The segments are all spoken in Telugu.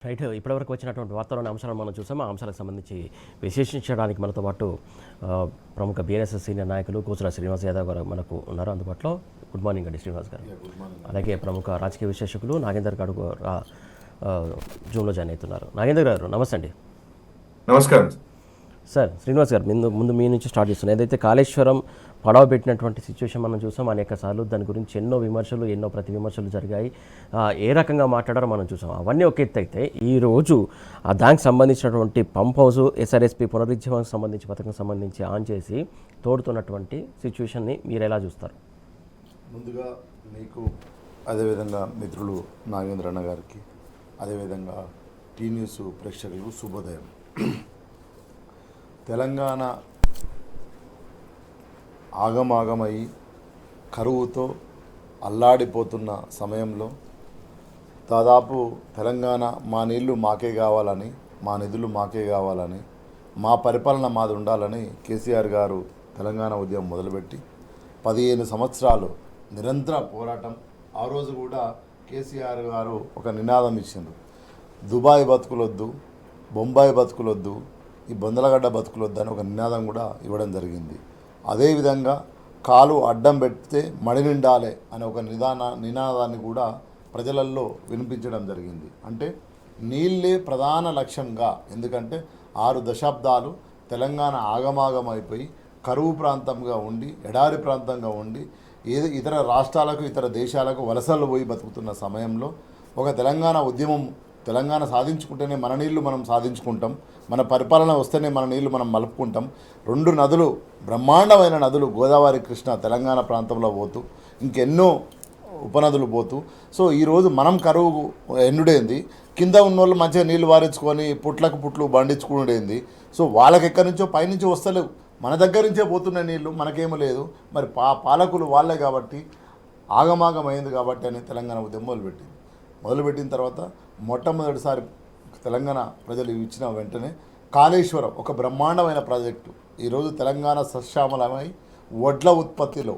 రైట్. ఇప్పటివరకు వచ్చినటువంటి వార్తలోని అంశాలను మనం చూసాం. ఆ అంశాలకు సంబంధించి విశ్లేషించడానికి మనతో పాటు ప్రముఖ బీఆర్ఎస్ సీనియర్ నాయకులు కూచుల శ్రీనివాస్ యాదవ్ గారు మనకు ఉన్నారు అందుబాటులో. గుడ్ మార్నింగ్ అండి శ్రీనివాస్ గారు. అలాగే ప్రముఖ రాజకీయ విశ్లేషకులు నాగేందర్ గారు జూమ్లో జాయిన్ అవుతున్నారు. నాగేందర్ గారు నమస్తే అండి. నమస్కారం సార్. శ్రీనివాస్ గారు ముందు మీ నుంచి స్టార్ట్ చేస్తున్నాను. ఏదైతే కాళేశ్వరం పడవ పెట్టినటువంటి సిచ్యువేషన్ మనం చూసాం. అనేక సార్లు దాని గురించి ఎన్నో విమర్శలు, ఎన్నో ప్రతి విమర్శలు జరిగాయి. ఏ రకంగా మాట్లాడారో మనం చూసాం. అవన్నీ ఒక ఎత్తు అయితే ఈరోజు దానికి సంబంధించినటువంటి పంప్ హౌస్ ఎస్ఆర్ఎస్పీ పునరుజ్జీవానికి సంబంధించి పథకం సంబంధించి ఆన్ చేసి తోడుతున్నటువంటి సిచ్యువేషన్ని మీరు ఎలా చూస్తారు? ముందుగా మీకు అదేవిధంగా మిత్రులు నాగేంద్ర అన్న గారికి అదేవిధంగా టీ న్యూస్ ప్రేక్షకులకు శుభోదయం. తెలంగాణ ఆగమాగమై కరువుతో అల్లాడిపోతున్న సమయంలో దాదాపు తెలంగాణ మా నీళ్లు మాకే కావాలని, మా నిధులు మాకే కావాలని, మా పరిపాలన మాది ఉండాలని కేసీఆర్ గారు తెలంగాణ ఉద్యమం మొదలుపెట్టి 15 సంవత్సరాలు నిరంతర పోరాటం. ఆ రోజు కూడా కేసీఆర్ గారు ఒక నినాదం ఇచ్చిండ్రు, దుబాయ్ బతుకులొద్దు, బొంబాయి బతుకులొద్దు, ఈ బొందలగడ్డ బతుకులొద్దు అని ఒక నినాదం కూడా ఇవ్వడం జరిగింది. అదేవిధంగా కాలు అడ్డం పెడితే మడి నిండాలే అనే ఒక నినాదాన్ని కూడా ప్రజలల్లో వినిపించడం జరిగింది. అంటే నీళ్ళే ప్రధాన లక్ష్యంగా, ఎందుకంటే 6 దశాబ్దాలు తెలంగాణ ఆగమాగమైపోయి కరువు ప్రాంతంగా ఉండి, ఎడారి ప్రాంతంగా ఉండి, ఇతర రాష్ట్రాలకు ఇతర దేశాలకు వలసలు పోయి బతుకుతున్న సమయంలో ఒక తెలంగాణ ఉద్యమం, తెలంగాణ సాధించుకుంటేనే మన నీళ్లు మనం సాధించుకుంటాం, మన పరిపాలన వస్తేనే మన నీళ్లు మనం మలుపుకుంటాం. 2 నదులు, బ్రహ్మాండమైన నదులు, గోదావరి, కృష్ణ తెలంగాణ ప్రాంతంలో పోతూ ఇంకెన్నో ఉపనదులు పోతూ, సో ఈరోజు మనం కరువు ఎండుడైంది, కింద ఉన్నోళ్ళు మంచిగా నీళ్లు వారించుకొని పుట్లకు పుట్లు బండించుకునేది. సో వాళ్ళకి ఎక్కడి నుంచో పైనుంచి వస్తలేవు, మన దగ్గర నుంచే పోతున్న నీళ్లు, మనకేమో లేదు. మరి పాలకులు వాళ్ళే కాబట్టి ఆగమాగమైంది కాబట్టి అని తెలంగాణ ఉద్యమం మొదలుపెట్టిన తర్వాత మొట్టమొదటిసారి తెలంగాణ ప్రజలు ఇచ్చిన వెంటనే కాళేశ్వరం ఒక బ్రహ్మాండమైన ప్రాజెక్టు. ఈరోజు తెలంగాణ సస్యామలమై వడ్ల ఉత్పత్తిలో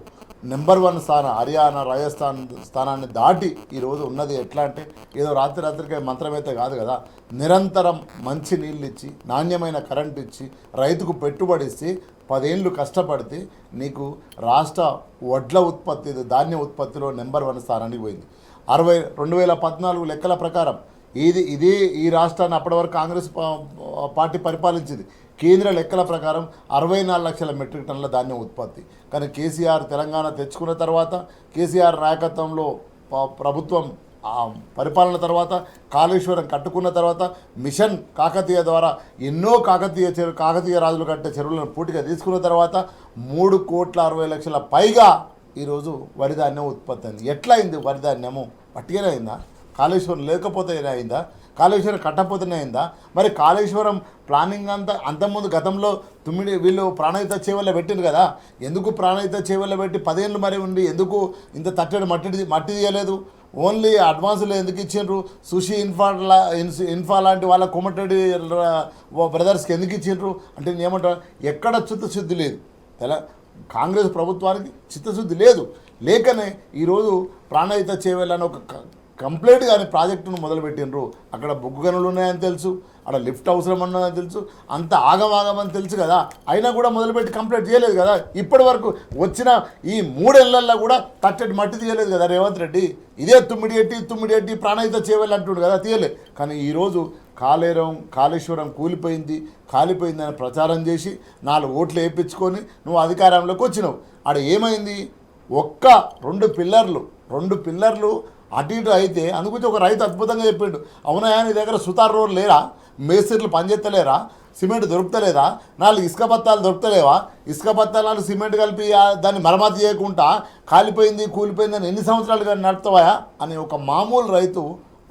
నెంబర్ 1 స్థానం, హర్యానా, రాజస్థాన్ స్థానాన్ని దాటి ఈరోజు ఉన్నది. ఎట్లా అంటే ఏదో రాత్రికి మంత్రమైతే కాదు కదా, నిరంతరం మంచి నీళ్ళు ఇచ్చి, నాణ్యమైన కరెంట్ ఇచ్చి, రైతుకు పెట్టుబడి ఇచ్చి 10 ఏళ్ళు కష్టపడితే నీకు రాష్ట్ర వడ్ల ఉత్పత్తి, ధాన్య ఉత్పత్తిలో నెంబర్ 1 స్థానానికి పోయింది. 2014 లెక్కల ప్రకారం ఇదే ఈ రాష్ట్రాన్ని అప్పటి వరకు కాంగ్రెస్ పార్టీ పరిపాలించింది. కేంద్ర లెక్కల ప్రకారం 64 లక్షల మెట్రిక్ టన్నుల ధాన్యం ఉత్పత్తి. కానీ కేసీఆర్ తెలంగాణ తెచ్చుకున్న తర్వాత, కేసీఆర్ నాయకత్వంలో ప్రభుత్వం పరిపాలన తర్వాత, కాళేశ్వరం కట్టుకున్న తర్వాత, మిషన్ కాకతీయ ద్వారా ఎన్నో కాకతీయ రాజులు కట్టే చెరువులను పూర్తిగా తీసుకున్న తర్వాత 3,60,00,000 పైగా ఈరోజు వరి ధాన్యం ఉత్పత్తి అయింది. ఎట్లా అయింది? వరి ధాన్యము పట్టుకనే అయిందా? కాళేశ్వరం లేకపోతే అయిందా? కాళేశ్వరం కట్టకపోతేనే అయిందా? మరి కాళేశ్వరం ప్లానింగ్ అంతకుముందు గతంలో వీళ్ళు ప్రాణహిత చేవల్లో పెట్టింది కదా, ఎందుకు ప్రాణహిత చేవల్లో పెట్టి 10 ఏళ్ళు మరి ఉండి ఎందుకు ఇంత తట్టడి మట్టి తీయలేదు? ఓన్లీ అడ్వాన్సులు ఎందుకు ఇచ్చిండ్రు? సుషి ఇన్ఫా లాంటి వాళ్ళ కోమటిరెడ్డి బ్రదర్స్కి ఎందుకు ఇచ్చిండ్రు? అంటే నేను ఏమంటా, ఎక్కడ చిత్తశుద్ధి లేదు. కాంగ్రెస్ ప్రభుత్వానికి చిత్తశుద్ధి లేదు. లేకనే ఈరోజు ప్రాణహిత చేయాలని ఒక కంప్లీట్గా ప్రాజెక్టును మొదలుపెట్టినరు. అక్కడ బొగ్గు గనులు ఉన్నాయని తెలుసు, అక్కడ లిఫ్ట్ అవసరం ఉన్నదని తెలుసు, అంత ఆగమాగమని తెలుసు కదా, అయినా కూడా మొదలుపెట్టి కంప్లీట్ చేయలేదు కదా. ఇప్పటి వరకు వచ్చిన ఈ 3 ఏళ్లలో కూడా తట్టడి మట్టి తీయలేదు కదా రేవంత్ రెడ్డి. ఇదే తుమ్మిడి ప్రాణహిత చేయాలి అంటుండు కదా, తీయలేదు. కానీ ఈరోజు కాళేశ్వరం కాలిపోయిందని ప్రచారం చేసి 4 ఓట్లు వేయించుకొని నువ్వు అధికారంలోకి వచ్చినావు. ఆడ ఏమైంది? 2 పిల్లర్లు అటు ఇటు అయితే, అందుకొచ్చి ఒక రైతు అద్భుతంగా చెప్పిండు, అవునా నీ దగ్గర సుతార్ రోడ్లు లేరా, మేస్త్రీలు పనిచేస్తలేరా, సిమెంట్ దొరుకుతలేదా, 4 ఇసుక బత్తాలు దొరుకుతలేవా, ఇసుక బత్తాలు 4 సిమెంట్ కలిపి దాన్ని మరమ్మతు చేయకుండా కూలిపోయిందని ఎన్ని సంవత్సరాలుగా నడుపుతావా అని ఒక మామూలు రైతు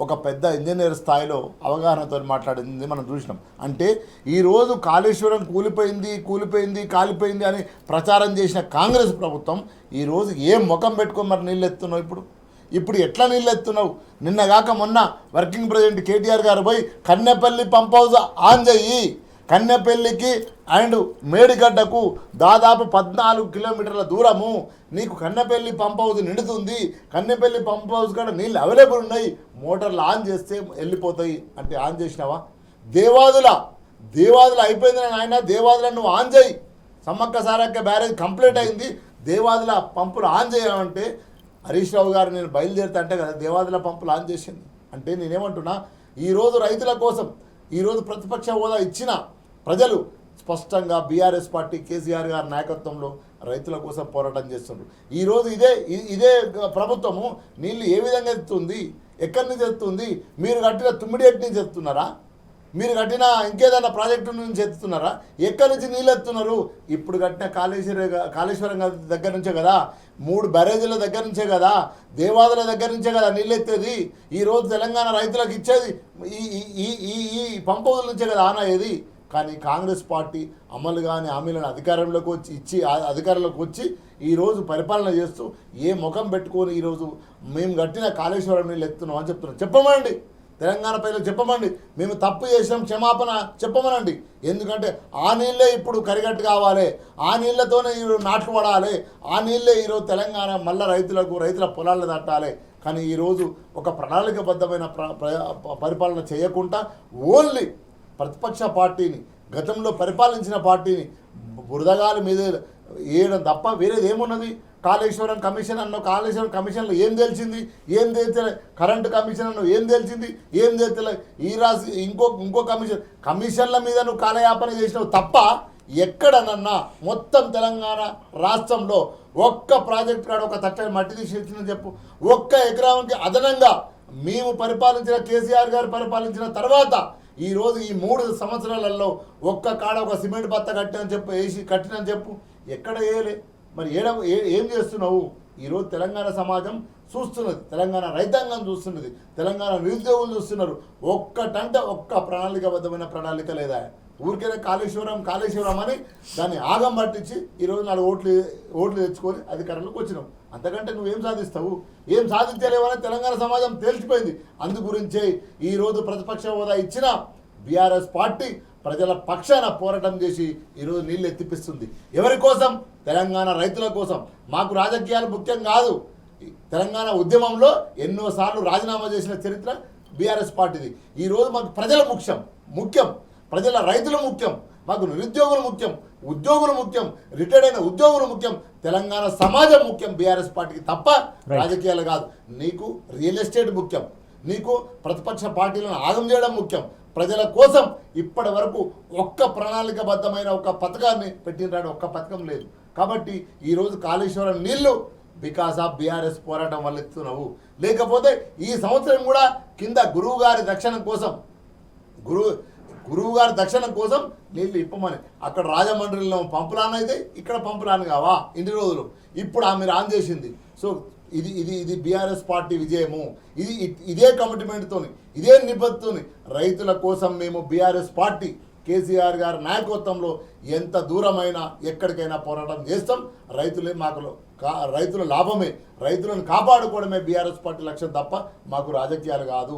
ఒక పెద్ద ఇంజనీర్ స్థాయిలో అవగాహనతో మాట్లాడింది మనం చూసినాం. అంటే ఈరోజు కాళేశ్వరం కాలిపోయింది అని ప్రచారం చేసిన కాంగ్రెస్ ప్రభుత్వం ఈరోజు ఏ ముఖం పెట్టుకొని మరి నీళ్ళు ఎత్తున్నావు? ఇప్పుడు ఎట్లా నీళ్ళు ఎత్తున్నావు? నిన్నగాక మొన్న వర్కింగ్ ప్రెసిడెంట్ కేటీఆర్ గారు పోయి కన్నెపల్లి పంప్ హౌస్ ఆన్ చెయ్యి, కన్నెపల్లికి అండ్ మేడిగడ్డకు దాదాపు 14 కిలోమీటర్ల దూరము. నీకు కన్నెపల్లి పంప్ హౌస్ నిండుతుంది, కన్నెపల్లి పంప్ హౌస్ కూడా నీళ్ళు అవైలబుల్ ఉన్నాయి, మోటార్లు ఆన్ చేస్తే వెళ్ళిపోతాయి అంటే ఆన్ చేసినావా? దేవాదుల అయిపోయింది నాయన, దేవాదుల నువ్వు ఆన్ చేయి. సమ్మక్క సారక్క బ్యారేజ్ కంప్లీట్ అయింది, దేవాదుల పంపులు ఆన్ చేయమంటే హరీష్ రావు గారు నేను బయలుదేరుతా అంటే కదా దేవాదుల పంపులు ఆన్ చేసింది. అంటే నేనేమంటున్నా, ఈరోజు రైతుల కోసం, ఈరోజు ప్రతిపక్ష హోదా ఇచ్చిన ప్రజలు స్పష్టంగా బీఆర్ఎస్ పార్టీ కేసీఆర్ గారి నాయకత్వంలో రైతుల కోసం పోరాటం చేస్తున్నారు. ఈరోజు ఇదే ప్రభుత్వము నీళ్ళు ఏ విధంగా ఎత్తుతుంది, ఎక్కడి నుంచి ఎత్తుతుంది? మీరు కట్టిన తుమ్మిడేటి నుంచి ఎత్తున్నారా? మీరు కట్టిన ఇంకేదైనా ప్రాజెక్టు నుంచి ఎత్తుతున్నారా? ఎక్కడి నుంచి నీళ్ళు ఎత్తున్నారు? ఇప్పుడు కట్టిన కాళేశ్వరం దగ్గర నుంచే కదా, 3 బ్యారేజీల దగ్గర నుంచే కదా, దేవాదుల దగ్గర నుంచే కదా నీళ్ళు ఎత్తేది. ఈరోజు తెలంగాణ రైతులకు ఇచ్చేది ఈ పంప్ హౌజుల నుంచే కదా ఆన్ అయ్యేది. కానీ కాంగ్రెస్ పార్టీ అమలు కాని హామీలను అధికారంలోకి వచ్చి ఈరోజు పరిపాలన చేస్తూ ఏ ముఖం పెట్టుకొని ఈరోజు మేము కట్టిన కాళేశ్వరం నీళ్ళు ఎత్తున్నాం అని చెప్తున్నాం. చెప్పమండి, తెలంగాణ ప్రజలకు చెప్పమండి, మేము తప్పు చేసినాం, క్షమాపణ చెప్పమనండి. ఎందుకంటే ఆ నీళ్ళే ఇప్పుడు కరిగట్టు కావాలి, ఆ నీళ్ళతోనే ఈరోజు నాట్లు పడాలి, ఆ నీళ్ళే ఈరోజు తెలంగాణ మళ్ళీ రైతుల పొలాలు తట్టాలి. కానీ ఈరోజు ఒక ప్రణాళికబద్ధమైన పరిపాలన చేయకుండా ఓన్లీ ప్రతిపక్ష పార్టీని, గతంలో పరిపాలించిన పార్టీని బురదగాలి మీద వేయడం తప్ప వేరేది ఏమున్నది? కాళేశ్వరం కమిషన్ అన్నావు, కాళేశ్వరం కమిషన్లో ఏం తెలిసింది? ఏం తెలియలే. కరెంటు కమిషన్ అన్నావు, ఏం తెలిసింది? ఏం తెలియలే. ఇంకో కమిషన్ల మీద నువ్వు కాలయాపన చేసినావు తప్ప ఎక్కడనన్నా మొత్తం తెలంగాణ రాష్ట్రంలో ఒక్క ప్రాజెక్ట్ కాడ ఒక తట్టని మట్టి తీసి చెప్పు. ఒక్క ఎకరానికి అదనంగా మేము పరిపాలించిన కేసీఆర్ గారు పరిపాలించిన తర్వాత ఈరోజు ఈ 3 సంవత్సరాలలో ఒక్క కాడ ఒక సిమెంట్ బత్త కట్టినని చెప్పు. ఎక్కడ వేయలే. మరి ఏం చేస్తున్నావు? ఈరోజు తెలంగాణ సమాజం చూస్తున్నది, తెలంగాణ రైతాంగం చూస్తున్నది, తెలంగాణ నిరుద్యోగులు చూస్తున్నారు. ఒక్క ప్రణాళికబద్ధమైన ప్రణాళిక లేదా? ఊరికైనా కాళేశ్వరం అని దాన్ని ఆగం పట్టించి ఈరోజు 4 ఓట్లు తెచ్చుకొని అధికారంలోకి వచ్చినావు. అంతకంటే నువ్వేం సాధిస్తావు? ఏం సాధించలేవని తెలంగాణ సమాజం తేల్చిపోయింది. అందుగురించే ఈరోజు ప్రతిపక్ష హోదా ఇచ్చిన బీఆర్ఎస్ పార్టీ ప్రజల పక్షాన పోరాటం చేసి ఈరోజు నీళ్ళు ఎత్తిపిస్తుంది. ఎవరి కోసం? తెలంగాణ రైతుల కోసం. మాకు రాజకీయాలు ముఖ్యం కాదు. తెలంగాణ ఉద్యమంలో ఎన్నోసార్లు రాజీనామా చేసిన చరిత్ర బీఆర్ఎస్ పార్టీది. ఈరోజు మాకు ప్రజల ముఖ్యం, ప్రజల రైతులు ముఖ్యం, మాకు నిరుద్యోగులు ముఖ్యం, ఉద్యోగులు ముఖ్యం, రిటైర్డ్ అయిన ఉద్యోగులు ముఖ్యం, తెలంగాణ సమాజం ముఖ్యం బీఆర్ఎస్ పార్టీకి తప్ప రాజకీయాలు కాదు. నీకు రియల్ ఎస్టేట్ ముఖ్యం, నీకు ప్రతిపక్ష పార్టీలను ఆగం చేయడం ముఖ్యం. ప్రజల కోసం ఇప్పటి వరకు ఒక్క ప్రణాళికబద్ధమైన ఒక పథకాన్ని పెట్టినరాడు, ఒక్క పథకం లేదు. కాబట్టి ఈరోజు కాళేశ్వరం నీళ్లు బికాస్ ఆఫ్ బీఆర్ఎస్ పోరాటం వల్ల ఎత్తున్నావు. లేకపోతే ఈ సంవత్సరం కూడా కింద గురువు గారి దక్షిణం కోసం నీళ్ళు ఇప్పమని అక్కడ రాజమండ్రిలో పంపులాన్ అయితే ఇక్కడ పంపులాన్ కావా ఇన్ని రోజులు? ఇప్పుడు మీరు ఆన్ చేసింది. సో ఇది బీఆర్ఎస్ పార్టీ విజయము. ఇదే కమిట్మెంట్తోని, ఇదే నిబద్ధతోని రైతుల కోసం మేము బీఆర్ఎస్ పార్టీ కేసీఆర్ గారి నాయకత్వంలో ఎంత దూరమైనా ఎక్కడికైనా పోరాటం చేస్తాం. రైతుల లాభమే, రైతులను కాపాడుకోవడమే బీఆర్ఎస్ పార్టీ లక్ష్యం తప్ప మాకు రాజకీయాలు కాదు.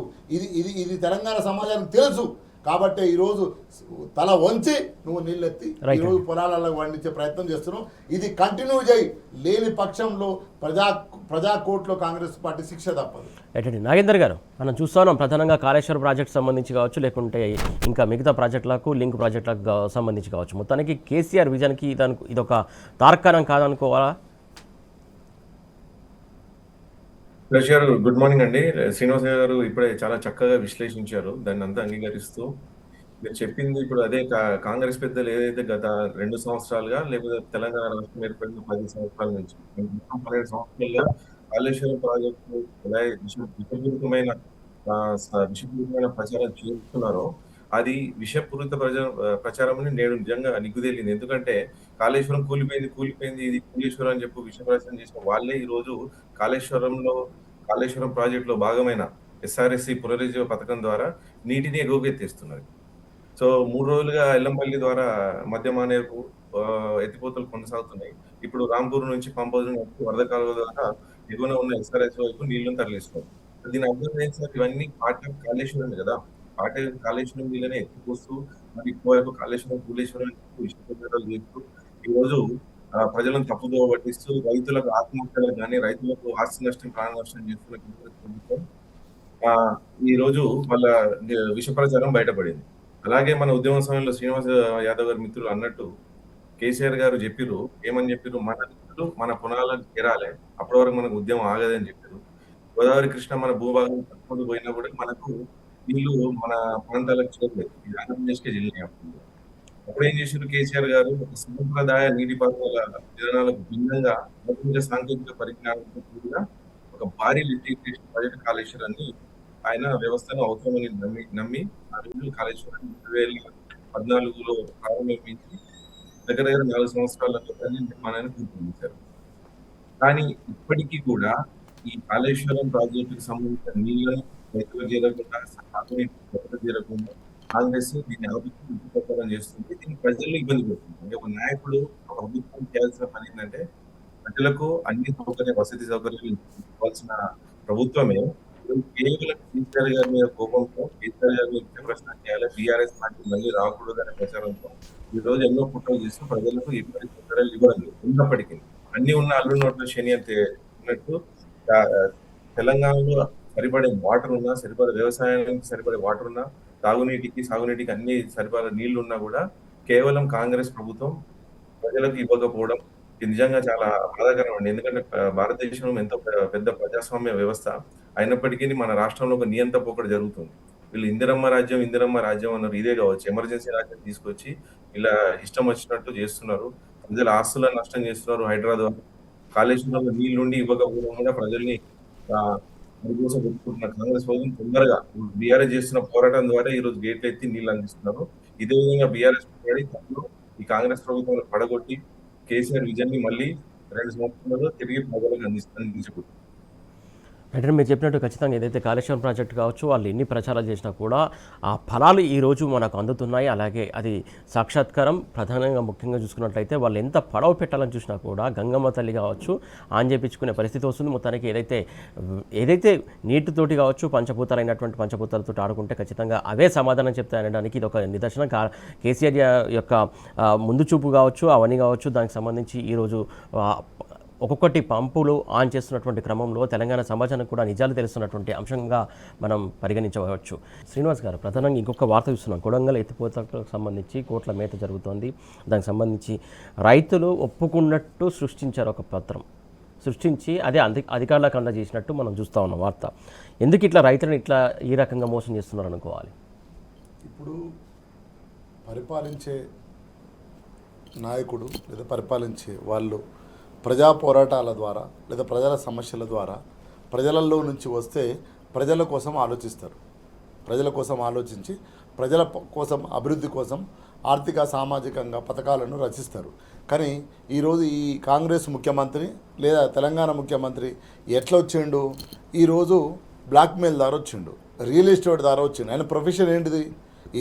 ఇది తెలంగాణ సమాజానికి తెలుసు. కాబట్టి ఈరోజు తల వంచి నువ్వు నీళ్ళెత్తి ఈరోజు పొలాలలో పండించే ప్రయత్నం చేస్తున్నావు. ఇది కంటిన్యూ చేయి. లేని పక్షంలో ప్రజా కోర్టులో కాంగ్రెస్ పార్టీ శిక్ష తప్పదు. ఏంటండి నాగేందర్ గారు, మనం చూస్తున్నాం ప్రధానంగా కాళేశ్వర ప్రాజెక్ట్ సంబంధించి కావచ్చు, లేకుంటే ఇంకా మిగతా ప్రాజెక్టులకు లింక్ ప్రాజెక్టులకు సంబంధించి కావచ్చు, మొత్తానికి కేసీఆర్ విజన్కి ఇదొక తార్కాణం కాదనుకోవాలా? గారు గుడ్ మార్నింగ్ అండి. శ్రీనివాస్ గారు ఇప్పుడే చాలా చక్కగా విశ్లేషించారు. దాన్ని అంతా అంగీకరిస్తూ మీరు చెప్పింది ఇప్పుడు అదే కాంగ్రెస్ పెద్దలు ఏదైతే గత 2 సంవత్సరాలుగా లేకపోతే తెలంగాణ రాష్ట్రం ఏర్పడిన 10 సంవత్సరాల నుంచి 12 సంవత్సరాలుగా కాళేశ్వరం ప్రాజెక్టు ఎలా విషపూరితమైన ప్రచారం చేస్తున్నారో అది విషపూరిత ప్రచారం నేడు నిజంగా నిగ్గుదేలింది. ఎందుకంటే కాళేశ్వరం కూలిపోయింది ఇది కాళేశ్వరం అని చెప్పి విష ప్రచారం చేసిన వాళ్ళే ఈ రోజు కాళేశ్వరం ప్రాజెక్టులో భాగమైన ఎస్ఆర్ఎస్సి పునరుజ్జీవ పథకం ద్వారా నీటిని ఎగువకెత్తేస్తున్నారు. సో 3 రోజులుగా ఎల్లంపల్లి ద్వారా మధ్య మానేరు ఎత్తిపోతలు కొనసాగుతున్నాయి. ఇప్పుడు రాంపూర్ నుంచి పంపౌజ్ వరద కాలువ ద్వారా ఎగువన ఉన్న ఎస్ఆర్ఎస్ వైపు నీళ్లను తరలిస్తున్నారు. దీని అర్థం ఏంటి సార్? ఇవన్నీ పార్ట్ ఆఫ్ కాళేశ్వరం కదా. కాళేశ్వరం నీళ్ళని ఎత్తిపోస్తూ మరి ఎక్కువ కాళేశ్వరం కూలేశ్వరం ఇష్టపడ్డాలు చేస్తూ ఈరోజు ప్రజలను తప్పుదోవ పట్టిస్తూ రైతులకు ఆత్మహత్యలకు కానీ రైతులకు ఆస్తి నష్టం ప్రాణ నష్టం చేస్తున్న కాంగ్రెస్ ప్రభుత్వం ఈ రోజు వాళ్ళ విష ప్రచారం బయటపడింది. అలాగే మన ఉద్యమ సమయంలో శ్రీనివాస్ యాదవ్ గారి మిత్రులు అన్నట్టు కేసీఆర్ గారు చెప్పిర్రు, ఏమని చెప్పిర్రు, మన నిధులు మన పునాలకు చేరాలి, అప్పటి వరకు మనకు ఉద్యమం ఆగదని చెప్పారు. గోదావరి కృష్ణ మన భూభాగం పట్టుకుంటూ పోయినా కూడా మనకు నీళ్లు మన ప్రాంతాలకు చేరలేదు, ఇది ఆంధ్రప్రదేశ్కే చెల్లినాయి. అప్పుడు ఏం చేశారు కేసీఆర్ గారు, ఒక సంప్రదాయ నీటిపారుదల విధానాలకు భిన్నంగా ఆధునిక సాంకేతిక పరిజ్ఞానంతో కూడిన ఒక భారీ లిఫ్ట్ ఇరిగేషన్ ప్రాజెక్ట్ కాళేశ్వరాన్ని ఆయన వ్యవస్థను అవసరమని నమ్మి ఆ రోజు కాళేశ్వరాన్ని 2014లో ప్రారంభించి దగ్గర 4 సంవత్సరాలలో నిర్మాణాన్ని పూర్తి చేశారు. కానీ ఇప్పటికీ కూడా ఈ కాళేశ్వరం ప్రాజెక్టుకు సంబంధించిన నీళ్లను రైతులకు చేరకుండా, సాగునీటి చేరకుండా కాంగ్రెస్ దీన్ని ఆలోచన చేస్తుంది. దీన్ని ప్రజల్లో ఇబ్బంది పెడుతుంది. అంటే ఒక నాయకుడు, ఒక ప్రభుత్వం చేయాల్సిన పని ఏంటంటే ప్రజలకు అన్ని వసతి సౌకర్యాలు ఇవ్వాల్సిన ప్రభుత్వమే కేవలం కేసీఆర్ గారి మీద కోపంతో, కేసీఆర్ గారి మీద ప్రశ్న చేయాలి, బీఆర్ఎస్ పార్టీ మళ్ళీ రాకూడదు అనే ప్రచారంతో ఈ రోజు ఎన్నో కుట్రలు చేస్తూ ప్రజలకు ఎప్పటి సౌకర్యాలు ఇవ్వడం లేదు. ఉన్నప్పటికీ అన్ని ఉన్న అల్లు నోట్ల శని అంటే ఉన్నట్టు తెలంగాణలో సరిపడే వాటర్ ఉన్నా, సరిపడే వ్యవసాయానికి సరిపడే వాటర్ ఉన్నా, సాగునీటికి అన్ని సరిపడే నీళ్లు ఉన్నా కూడా కేవలం కాంగ్రెస్ ప్రభుత్వం ప్రజలకు ఇవ్వకపోవడం ఇది నిజంగా చాలా బాధాకరం అండి. ఎందుకంటే భారతదేశం ఎంతో పెద్ద ప్రజాస్వామ్య వ్యవస్థ అయినప్పటికీ మన రాష్ట్రంలో ఒక నియంత పోకడ జరుగుతుంది. వీళ్ళు ఇందిరమ్మ రాజ్యం అన్నారు, ఇదే కావచ్చు ఎమర్జెన్సీ రాజ్యం తీసుకొచ్చి ఇలా ఇష్టం వచ్చినట్టు చేస్తున్నారు. ప్రజల ఆస్తులను నష్టం చేస్తున్నారు. హైదరాబాద్ కాళేశ్వరంలో నీళ్లుండి ఇవ్వకపోవడం కూడా ప్రజల్ని కోసం పెట్టుకుంటున్న కాంగ్రెస్ ప్రభుత్వం తొందరగా బీఆర్ఎస్ చేస్తున్న పోరాటం ద్వారా ఈ రోజు గేట్లు ఎత్తి నీళ్లు అందిస్తున్నారు. ఇదే విధంగా బీఆర్ఎస్ ఈ కాంగ్రెస్ ప్రభుత్వం పడగొట్టి కేసీఆర్ విజన్ ని మళ్ళీ 2 సంవత్సరాల్లో తిరిగి ప్రజలకు అందించబోతున్నారు. అంటే మీరు చెప్పినట్టు ఖచ్చితంగా ఏదైతే కాళేశ్వరం ప్రాజెక్టు కావచ్చు, వాళ్ళు ఎన్ని ప్రచారాలు చేసినా కూడా ఆ ఫలాలు ఈరోజు మనకు అందుతున్నాయి. అలాగే అది సాక్షాత్కారం ప్రధానంగా ముఖ్యంగా చూసుకున్నట్లయితే వాళ్ళు ఎంత పడవ పెట్టాలని చూసినా కూడా గంగమ్మ తల్లి కావచ్చు ఆన్ చేయించుకునే పరిస్థితి వస్తుంది. మొత్తానికి ఏదైతే నీటితోటి కావచ్చు పంచభూతాలైనటువంటి పంచభూతాలతో ఆడుకుంటే ఖచ్చితంగా అవే సమాధానం చెప్తాయనడానికి ఇది ఒక నిదర్శనం. కేసీఆర్ యొక్క ముందు చూపు కావచ్చు, అవన్నీ కావచ్చు, దానికి సంబంధించి ఈరోజు ఒక్కొక్కటి పంపులు ఆన్ చేస్తున్నటువంటి క్రమంలో తెలంగాణ సమాజానికి కూడా నిజాలు తెలుస్తున్నటువంటి అంశంగా మనం పరిగణించవచ్చు. శ్రీనివాస్ గారు, ప్రధానంగా ఇంకొక వార్త చూస్తున్నాం. కొడంగల్ ఎత్తిపోతలకు సంబంధించి కోట్ల మేత జరుగుతోంది. దానికి సంబంధించి రైతులు ఒప్పుకున్నట్టు సృష్టించారు, ఒక పత్రం సృష్టించి అదే అధికారులకు అందజేసినట్టు మనం చూస్తూ ఉన్నాం వార్త. ఎందుకు ఇట్లా రైతులను ఇట్లా ఈ రకంగా మోసం చేస్తున్నారు అనుకోవాలి? ఇప్పుడు పరిపాలించే నాయకుడు లేదా పరిపాలించే వాళ్ళు ప్రజా పోరాటాల ద్వారా లేదా ప్రజల సమస్యల ద్వారా ప్రజలలో నుంచి వస్తే ప్రజల కోసం ఆలోచిస్తారు. ప్రజల కోసం ఆలోచించి ప్రజల కోసం అభివృద్ధి కోసం ఆర్థిక సామాజికంగా పథకాలను రచిస్తారు. కానీ ఈరోజు ఈ కాంగ్రెస్ ముఖ్యమంత్రి లేదా తెలంగాణ ముఖ్యమంత్రి ఎట్లా వచ్చిండు? ఈరోజు బ్లాక్మెయిల్ ద్వారా వచ్చిండు, రియల్ ఎస్టేట్ ద్వారా వచ్చిండు. ఆయన ప్రొఫెషన్ ఏంటిది?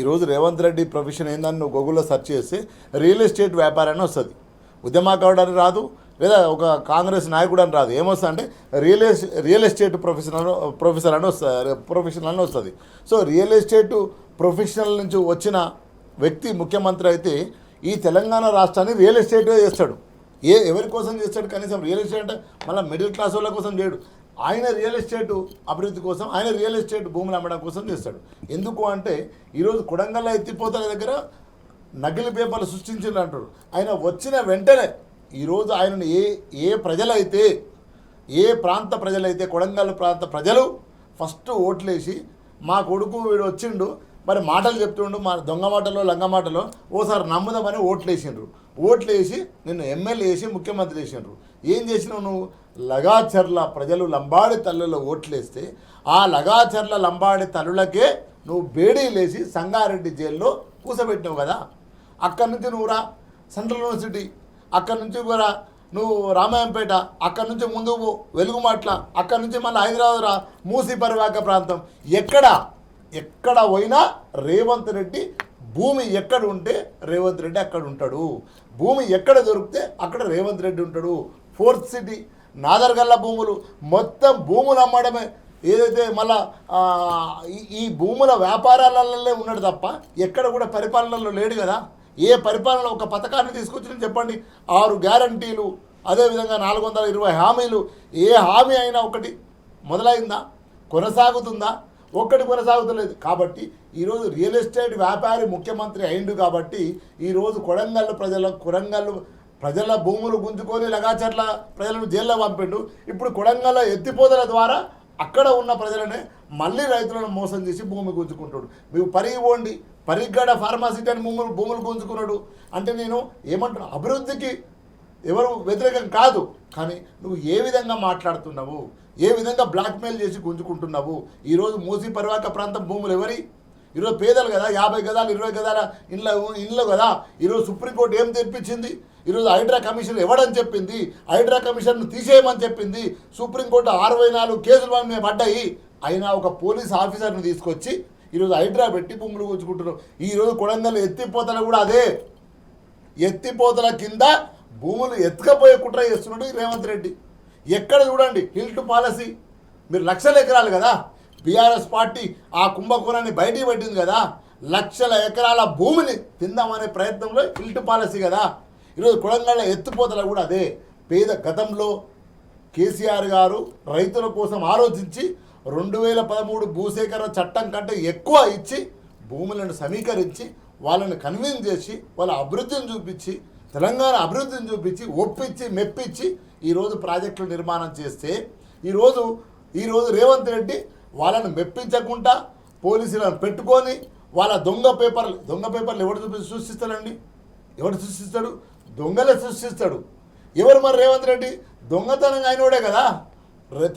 ఈరోజు రేవంత్ రెడ్డి ప్రొఫెషన్ ఏందని నువ్వు గూగుల్లో సెర్చ్ చేస్తే రియల్ ఎస్టేట్ వ్యాపారాన్ని వస్తుంది. ఉద్యమకారుడు అని రాదు, లేదా ఒక కాంగ్రెస్ నాయకుడు అని రాదు. ఏమొస్తుంది అంటే రియల్ ఎస్టేట్ ప్రొఫెసర్ అని వస్తుంది. సో రియల్ ఎస్టేట్ ప్రొఫెషనల్ నుంచి వచ్చిన వ్యక్తి ముఖ్యమంత్రి అయితే ఈ తెలంగాణ రాష్ట్రాన్ని రియల్ ఎస్టేట్గా చేస్తాడు. ఎవరి కోసం చేస్తాడు? కనీసం రియల్ ఎస్టేట్ అంటే మళ్ళీ మిడిల్ క్లాస్ వాళ్ళ కోసం చేయడు. ఆయన రియల్ ఎస్టేట్ అభివృద్ధి కోసం, ఆయన రియల్ ఎస్టేట్ భూములు అమ్మడం కోసం చేస్తాడు. ఎందుకు అంటే ఈరోజు కొడంగల్ ఎత్తిపోతల దగ్గర నకిలీ పేపర్లు సృష్టించింది అంటారు. ఆయన వచ్చిన వెంటనే ఈరోజు ఆయనను ఏ ప్రజలైతే, ఏ ప్రాంత ప్రజలైతే, కొడంగల్ ప్రాంత ప్రజలు ఫస్ట్ ఓట్లేసి మా కొడుకు వీడు వచ్చిండు, మరి మాటలు చెప్తుండు, మా దొంగ మాటలో లంగ మాటలో ఓసారి నమ్ముదామని ఓట్లేసిండ్రు. ఓట్లేసి నిన్ను ఎమ్మెల్యే వేసి ముఖ్యమంత్రి చేసిండ్రు. ఏం చేసినావు నువ్వు? లగాచర్ల ప్రజలు లంబాడి తల్లులో ఓట్లేస్తే ఆ లగాచర్ల లంబాడి తల్లులకే నువ్వు బేడీలేసి సంగారెడ్డి జైల్లో కూసబెట్టినావు కదా. అక్కడి నుంచి నువ్వు రా సెంట్రల్ యూనివర్సిటీ, అక్కడి నుంచి కూడా నువ్వు రామాయంపేట, అక్కడి నుంచి ముందుకు వెలుగుమాట్ల, అక్కడి నుంచి మళ్ళీ హైదరాబాద్ రా, మూసీ పరివాహక ప్రాంతం, ఎక్కడ పోయినా రేవంత్ రెడ్డి భూమి ఎక్కడ ఉంటే రేవంత్ రెడ్డి అక్కడ ఉంటాడు. భూమి ఎక్కడ దొరికితే అక్కడ రేవంత్ రెడ్డి ఉంటాడు. ఫోర్త్ సిటీ నాదర్గల్ల భూములు మొత్తం భూములు అమ్మడమే ఏదైతే మళ్ళా ఈ భూముల వ్యాపారాలలో ఉన్నాడు తప్ప ఎక్కడ కూడా పరిపాలనలో లేడు కదా. ఏ పరిపాలన ఒక పథకాన్ని తీసుకొచ్చి చెప్పండి, 6 గ్యారంటీలు, అదేవిధంగా 420 హామీలు, ఏ హామీ అయినా ఒకటి మొదలైందా, కొనసాగుతుందా? ఒక్కటి కొనసాగుతలేదు. కాబట్టి ఈరోజు రియల్ ఎస్టేట్ వ్యాపారి ముఖ్యమంత్రి అయిండు కాబట్టి ఈరోజు కొడంగల్ ప్రజల భూములు గుంజుకొని లగాచర్ల ప్రజలను జైల్లో పంపిండు. ఇప్పుడు కొడంగల్ ఎత్తిపోతల ద్వారా అక్కడ ఉన్న ప్రజలనే మళ్ళీ రైతులను మోసం చేసి భూమి గుంజుకుంటాడు. మీరు పరిగి పోండి, పరిగడ ఫార్మాసిటీ అని భూములు గుంజుకున్నాడు. అంటే నేను ఏమంటున్నా, అభివృద్ధికి ఎవరు వ్యతిరేకం కాదు, కానీ నువ్వు ఏ విధంగా మాట్లాడుతున్నావు, ఏ విధంగా బ్లాక్మెయిల్ చేసి గుంజుకుంటున్నావు. ఈరోజు మూసీ పరివాహక ప్రాంతం భూములు ఎవరి? ఈరోజు పేదలు కదా, 50 గదాలు 20 గదాల ఇండ్లు కదా. ఈరోజు సుప్రీంకోర్టు ఏం తెప్పించింది? ఈరోజు హైడ్రా కమిషన్ ఎవడని చెప్పింది? హైడ్రా కమిషన్ను తీసేయమని చెప్పింది. సుప్రీంకోర్టు 64 కేసులు మీద పడ్డాయి. అయినా ఒక పోలీస్ ఆఫీసర్ని తీసుకొచ్చి ఈరోజు హైడ్రా పెట్టి భూములు గుంజుకుంటున్నావు. ఈరోజు కొడంగల్ ఎత్తిపోతల కూడా అదే, ఎత్తిపోతల కింద భూములు ఎత్తుకపోయే కుట్ర చేస్తున్నాడు ఈ రేవంత్ రెడ్డి. ఎక్కడ చూడండి హిల్ టు పాలసీ. మీరు లక్షల ఎకరాలు కదా, బీఆర్ఎస్ పార్టీ ఆ కుంభకోణాన్ని బయటికి పెట్టింది కదా, లక్షల ఎకరాల భూమిని తిందామనే ప్రయత్నంలో హిల్ టు పాలసీ కదా. ఈరోజు కొడంగల్ ఎత్తిపోతల కూడా అదే. గతంలో కేసీఆర్ గారు రైతుల కోసం ఆలోచించి 2013 భూసేకరణ చట్టం కంటే ఎక్కువ ఇచ్చి భూములను సమీకరించి వాళ్ళని కన్విన్స్ చేసి వాళ్ళ అభివృద్ధిని చూపించి, తెలంగాణ అభివృద్ధిని చూపించి, ఒప్పించి మెప్పించి ఈరోజు ప్రాజెక్టులు నిర్మాణం చేస్తే ఈరోజు రేవంత్ రెడ్డి వాళ్ళని మెప్పించకుండా పోలీసులను పెట్టుకొని వాళ్ళ దొంగ పేపర్లు ఎవరు సృష్టిస్తాడండి? ఎవరు సృష్టిస్తాడు? దొంగలే సృష్టిస్తాడు. ఎవరు మరి రేవంత్ రెడ్డి? దొంగతనంగా అయినోడే కదా.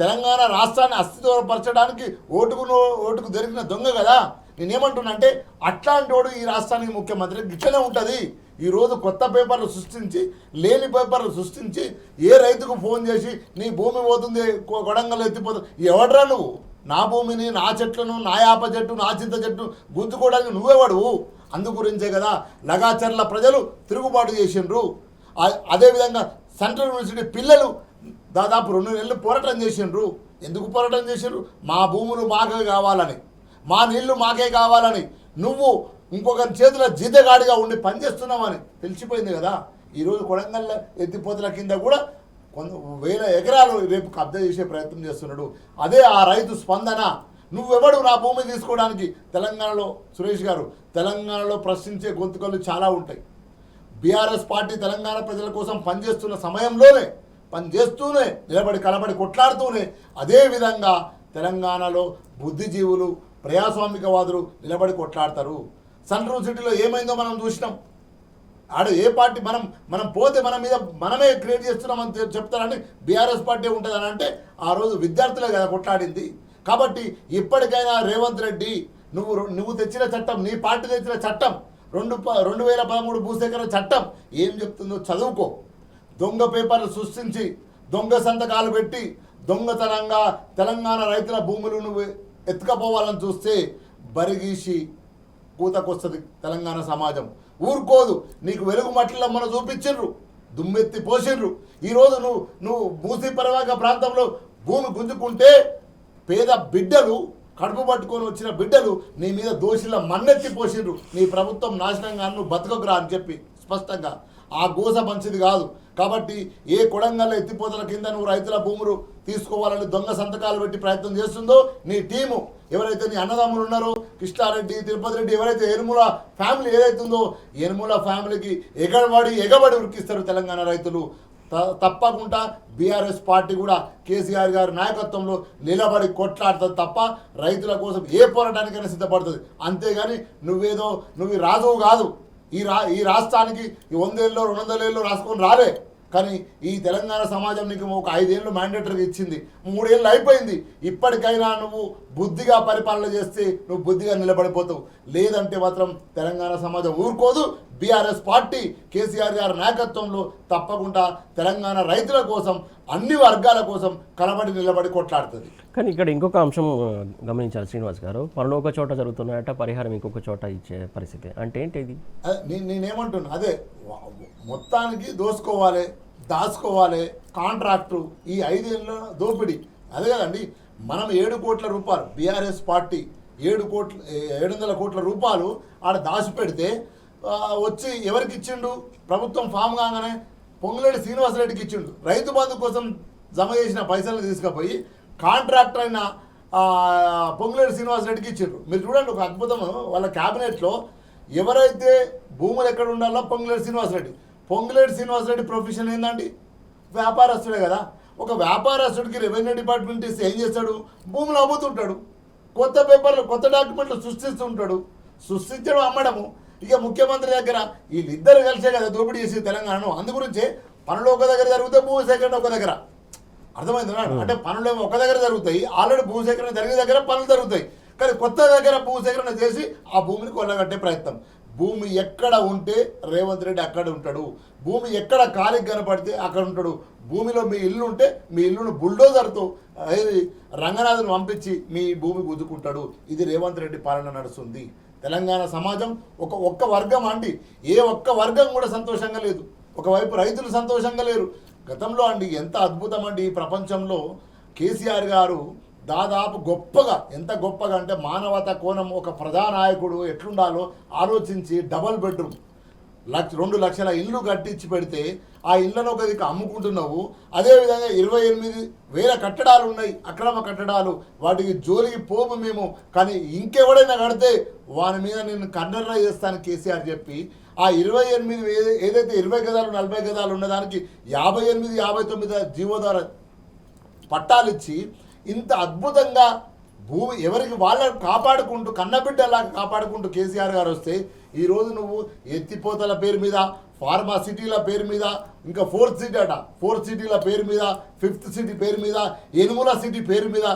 తెలంగాణ రాష్ట్రాన్ని అస్తిత్వపరచడానికి ఓటుకు దొరికిన దొంగ కదా. నేనేమంటున్నా అంటే అట్లాంటి వాడు ఈ రాష్ట్రానికి ముఖ్యమంత్రి ఇట్లనే ఉంటుంది. ఈరోజు కొత్త పేపర్లు సృష్టించి, లేని పేపర్లు సృష్టించి, ఏ రైతుకు ఫోన్ చేసి నీ భూమి పోతుంది కొడంగల్ ఎత్తిపోతుంది, ఎవడ్రా నువ్వు? నా భూమిని, నా చెట్లను, నా యాప చెట్టు, నా చింత చెట్టు గుంజుకోవడానికి నువ్వేవాడు? అందుగురించే కదా లగాచర్ల ప్రజలు తిరుగుబాటు చేసిండ్రు. అదేవిధంగా సెంట్రల్ యూనివర్సిటీ పిల్లలు దాదాపు 2 నెలలు పోరాటం చేసిండ్రు. ఎందుకు పోరాటం చేసిండ్రు? మా భూములు మాకే కావాలని, మా నీళ్లు మాకే కావాలని. నువ్వు ఇంకొకరి చేతిలో జీతగాడిగా ఉండి పనిచేస్తున్నామని తెలిసిపోయింది కదా. ఈరోజు కొడంగల్ ఎత్తిపోతల కింద కూడా 1000 ఎకరాలు రేపు కబ్జా చేసే ప్రయత్నం చేస్తున్నాడు. అదే ఆ రైతు స్పందన. నువ్వెవడు నా భూమి తీసుకోవడానికి? తెలంగాణలో సురేష్ గారు, తెలంగాణలో ప్రశ్నించే గొంతుకలు చాలా ఉంటాయి. బీఆర్ఎస్ పార్టీ తెలంగాణ ప్రజల కోసం పనిచేస్తున్న సమయంలోనే పనిచేస్తూనే నిలబడి కలబడి కొట్లాడుతూనే అదేవిధంగా తెలంగాణలో బుద్ధిజీవులు, ప్రజాస్వామికవాదులు నిలబడి కొట్లాడతారు. సెంట్రల్ సిటీలో ఏమైందో మనం చూసినాం. ఆడ ఏ పార్టీ మనం పోతే మన మీద మనమే క్రియేట్ చేస్తున్నామని చెప్తారని బీఆర్ఎస్ పార్టీ ఉంటుందని అంటే ఆ రోజు విద్యార్థులే కదా కొట్లాడింది. కాబట్టి ఇప్పటికైనా రేవంత్ రెడ్డి నువ్వు తెచ్చిన చట్టం, నీ పార్టీ తెచ్చిన చట్టం 2013 భూసేకరణ చట్టం ఏం చెప్తుందో చదువుకో. దొంగ పేపర్లు సృష్టించి, దొంగ సంతకాలు పెట్టి, దొంగతనంగా తెలంగాణ రైతుల భూములు నువ్వు ఎత్తుకపోవాలని చూస్తే బరిగీసి కూతకొస్తుంది తెలంగాణ సమాజం. ఊరుకోదు. నీకు వెలుగు మట్టిలో మనం చూపించిండ్రు, దుమ్మెత్తి పోసిండ్రు. ఈరోజు నువ్వు మూసీ పరివాహక ప్రాంతంలో భూమి గుంజుకుంటే పేద బిడ్డలు, కడుపు పట్టుకొని వచ్చిన బిడ్డలు నీ మీద దోషుల మన్నెత్తి పోసిండ్రు. నీ ప్రభుత్వం నాశనంగా నువ్వు బతకకురా అని చెప్పి స్పష్టంగా. ఆ గోస మంచిది కాదు. కాబట్టి ఏ కొడంగల్ ఎత్తిపోతల కింద నువ్వు రైతుల భూములు తీసుకోవాలని దొంగ సంతకాలు పెట్టి ప్రయత్నం చేస్తుందో నీ టీము, ఎవరైతే నీ అన్నదమ్ములు ఉన్నారో కృష్ణారెడ్డి, తిరుపతి రెడ్డి, ఎవరైతే యనుమల ఫ్యామిలీ ఏదైతుందో యనుమల ఫ్యామిలీకి ఎగబడి ఉరికిస్తారు తెలంగాణ రైతులు. తప్పకుండా బీఆర్ఎస్ పార్టీ కూడా కేసీఆర్ గారి నాయకత్వంలో నిలబడి కొట్లాడుతుంది తప్ప రైతుల కోసం ఏ పోరాటానికైనా సిద్ధపడుతుంది. అంతేగాని నువ్వు రాజువు కాదు. ఈ రాష్ట్రానికి 100 ఏళ్ళు 200 ఏళ్ళు రాసుకొని రాలే. కానీ ఈ తెలంగాణ సమాజం నీకు ఒక 5 ఏళ్ళు మ్యాండేటరీగా ఇచ్చింది, 3 ఏళ్ళు అయిపోయింది. ఇప్పటికైనా నువ్వు బుద్ధిగా పరిపాలన చేస్తే నువ్వు బుద్ధిగా నిలబడిపోతావు. లేదంటే మాత్రం తెలంగాణ సమాజం ఊరుకోదు. బీఆర్ఎస్ పార్టీ కేసీఆర్ గారి నాయకత్వంలో తప్పకుండా తెలంగాణ రైతుల కోసం, అన్ని వర్గాల కోసం కనబడి నిలబడి కొట్లాడుతుంది. కానీ ఇక్కడ ఇంకొక అంశం గమనించాలి శ్రీనివాస్ గారు. పనులు ఒక చోట జరుగుతున్నాయట, పరిహారం ఇంకొక చోట ఇచ్చే పరిస్థితి అంటే ఏంటి ఇది? నేనేమంటున్నా అదే, మొత్తానికి దాచుకోవాలి, కాంట్రాక్టు, ఈ 5 ఏళ్ళ దోపిడీ. అదే కదండి. మనం 7 కోట్ల రూపాయలు బీఆర్ఎస్ పార్టీ 700 కోట్ల రూపాయలు ఆడ దాచిపెడితే వచ్చి ఎవరికి ఇచ్చిండు? ప్రభుత్వం ఫామ్ కాగానే పొంగులేటి శ్రీనివాసరెడ్డికి ఇచ్చిండు. రైతు బంధు కోసం జమ చేసిన పైసలను తీసుకుపోయి కాంట్రాక్టర్ అయిన పొంగులేటి శ్రీనివాసరెడ్డికి ఇచ్చిండ్రు. మీరు చూడండి ఒక అద్భుతం, వాళ్ళ క్యాబినెట్లో ఎవరైతే భూములు ఎక్కడ ఉండాలో పొంగులేటి శ్రీనివాసరెడ్డి ప్రొఫెషన్ ఏందండి? వ్యాపారస్తుడే కదా. ఒక వ్యాపారస్తుడికి రెవెన్యూ డిపార్ట్మెంట్ ఇస్తే ఏం చేస్తాడు? భూములు అమ్ముతుంటాడు, కొత్త పేపర్లు కొత్త డాక్యుమెంట్లు సృష్టిస్తుంటాడు. సృష్టించడం అమ్మడము. ఇక ముఖ్యమంత్రి దగ్గర వీళ్ళిద్దరు కలిసే కదా దోపిడీ చేసి తెలంగాణను. అందుగురించే పనులు ఒక దగ్గర జరిగితే భూసేకరణ ఒక దగ్గర. అర్థమైందా? అంటే పనులు ఒక దగ్గర జరుగుతాయి, ఆల్రెడీ భూసేకరణ జరిగే దగ్గర పనులు జరుగుతాయి. కానీ కొత్త దగ్గర భూసేకరణ చేసి ఆ భూమిని కొల్లగట్టే ప్రయత్నం. భూమి ఎక్కడ ఉంటే రేవంత్ రెడ్డి అక్కడ ఉంటాడు. భూమి ఎక్కడ ఖాళీకి కనపడితే అక్కడ ఉంటాడు. భూమిలో మీ ఇల్లు ఉంటే మీ ఇల్లును బుల్డోజర్తో రంగనాథుని పంపించి మీ భూమి గుద్దుకుంటాడు. ఇది రేవంత్ రెడ్డి పాలన నడుస్తుంది. తెలంగాణ సమాజం ఒక్క వర్గం అండి, ఏ ఒక్క వర్గం కూడా సంతోషంగా లేదు. ఒకవైపు రైతులు సంతోషంగా లేరు. గతంలో అండి ఎంత అద్భుతం అండి, ఈ ప్రపంచంలో కేసీఆర్ గారు దాదాపు గొప్పగా, ఎంత గొప్పగా అంటే మానవతా కోణం, ఒక ప్రజానాయకుడు ఎట్లుండాలో ఆలోచించి డబల్ బెడ్రూమ్ 2 లక్షల ఇల్లు కట్టించి పెడితే ఆ ఇళ్లను ఒక దిక్కు అమ్ముకుంటున్నావు. అదేవిధంగా 28,000 కట్టడాలు ఉన్నాయి, అక్రమ కట్టడాలు. వాటికి జోలికి పోము మేము, కానీ ఇంకెవడైనా కడితే వాని మీద నేను కన్నెర్ర చేస్తాను కేసీఆర్ చెప్పి ఆ 28 ఏదైతే 20 గదాలు 40 గదాలు ఉన్నదానికి 58, 59 జీవో ద్వారా పట్టాలిచ్చి ఇంత అద్భుతంగా భూమి ఎవరికి వాళ్ళని కాపాడుకుంటూ కన్నబిడ్డలాగా కాపాడుకుంటూ కేసీఆర్ గారు వస్తే ఈరోజు నువ్వు ఎత్తిపోతల పేరు మీద, ఫార్మా సిటీల పేరు మీద, ఇంకా 4th సిటీ అట, 4th సిటీల పేరు మీద, 5th సిటీ పేరు మీద, ఎనుముల సిటీ పేరు మీద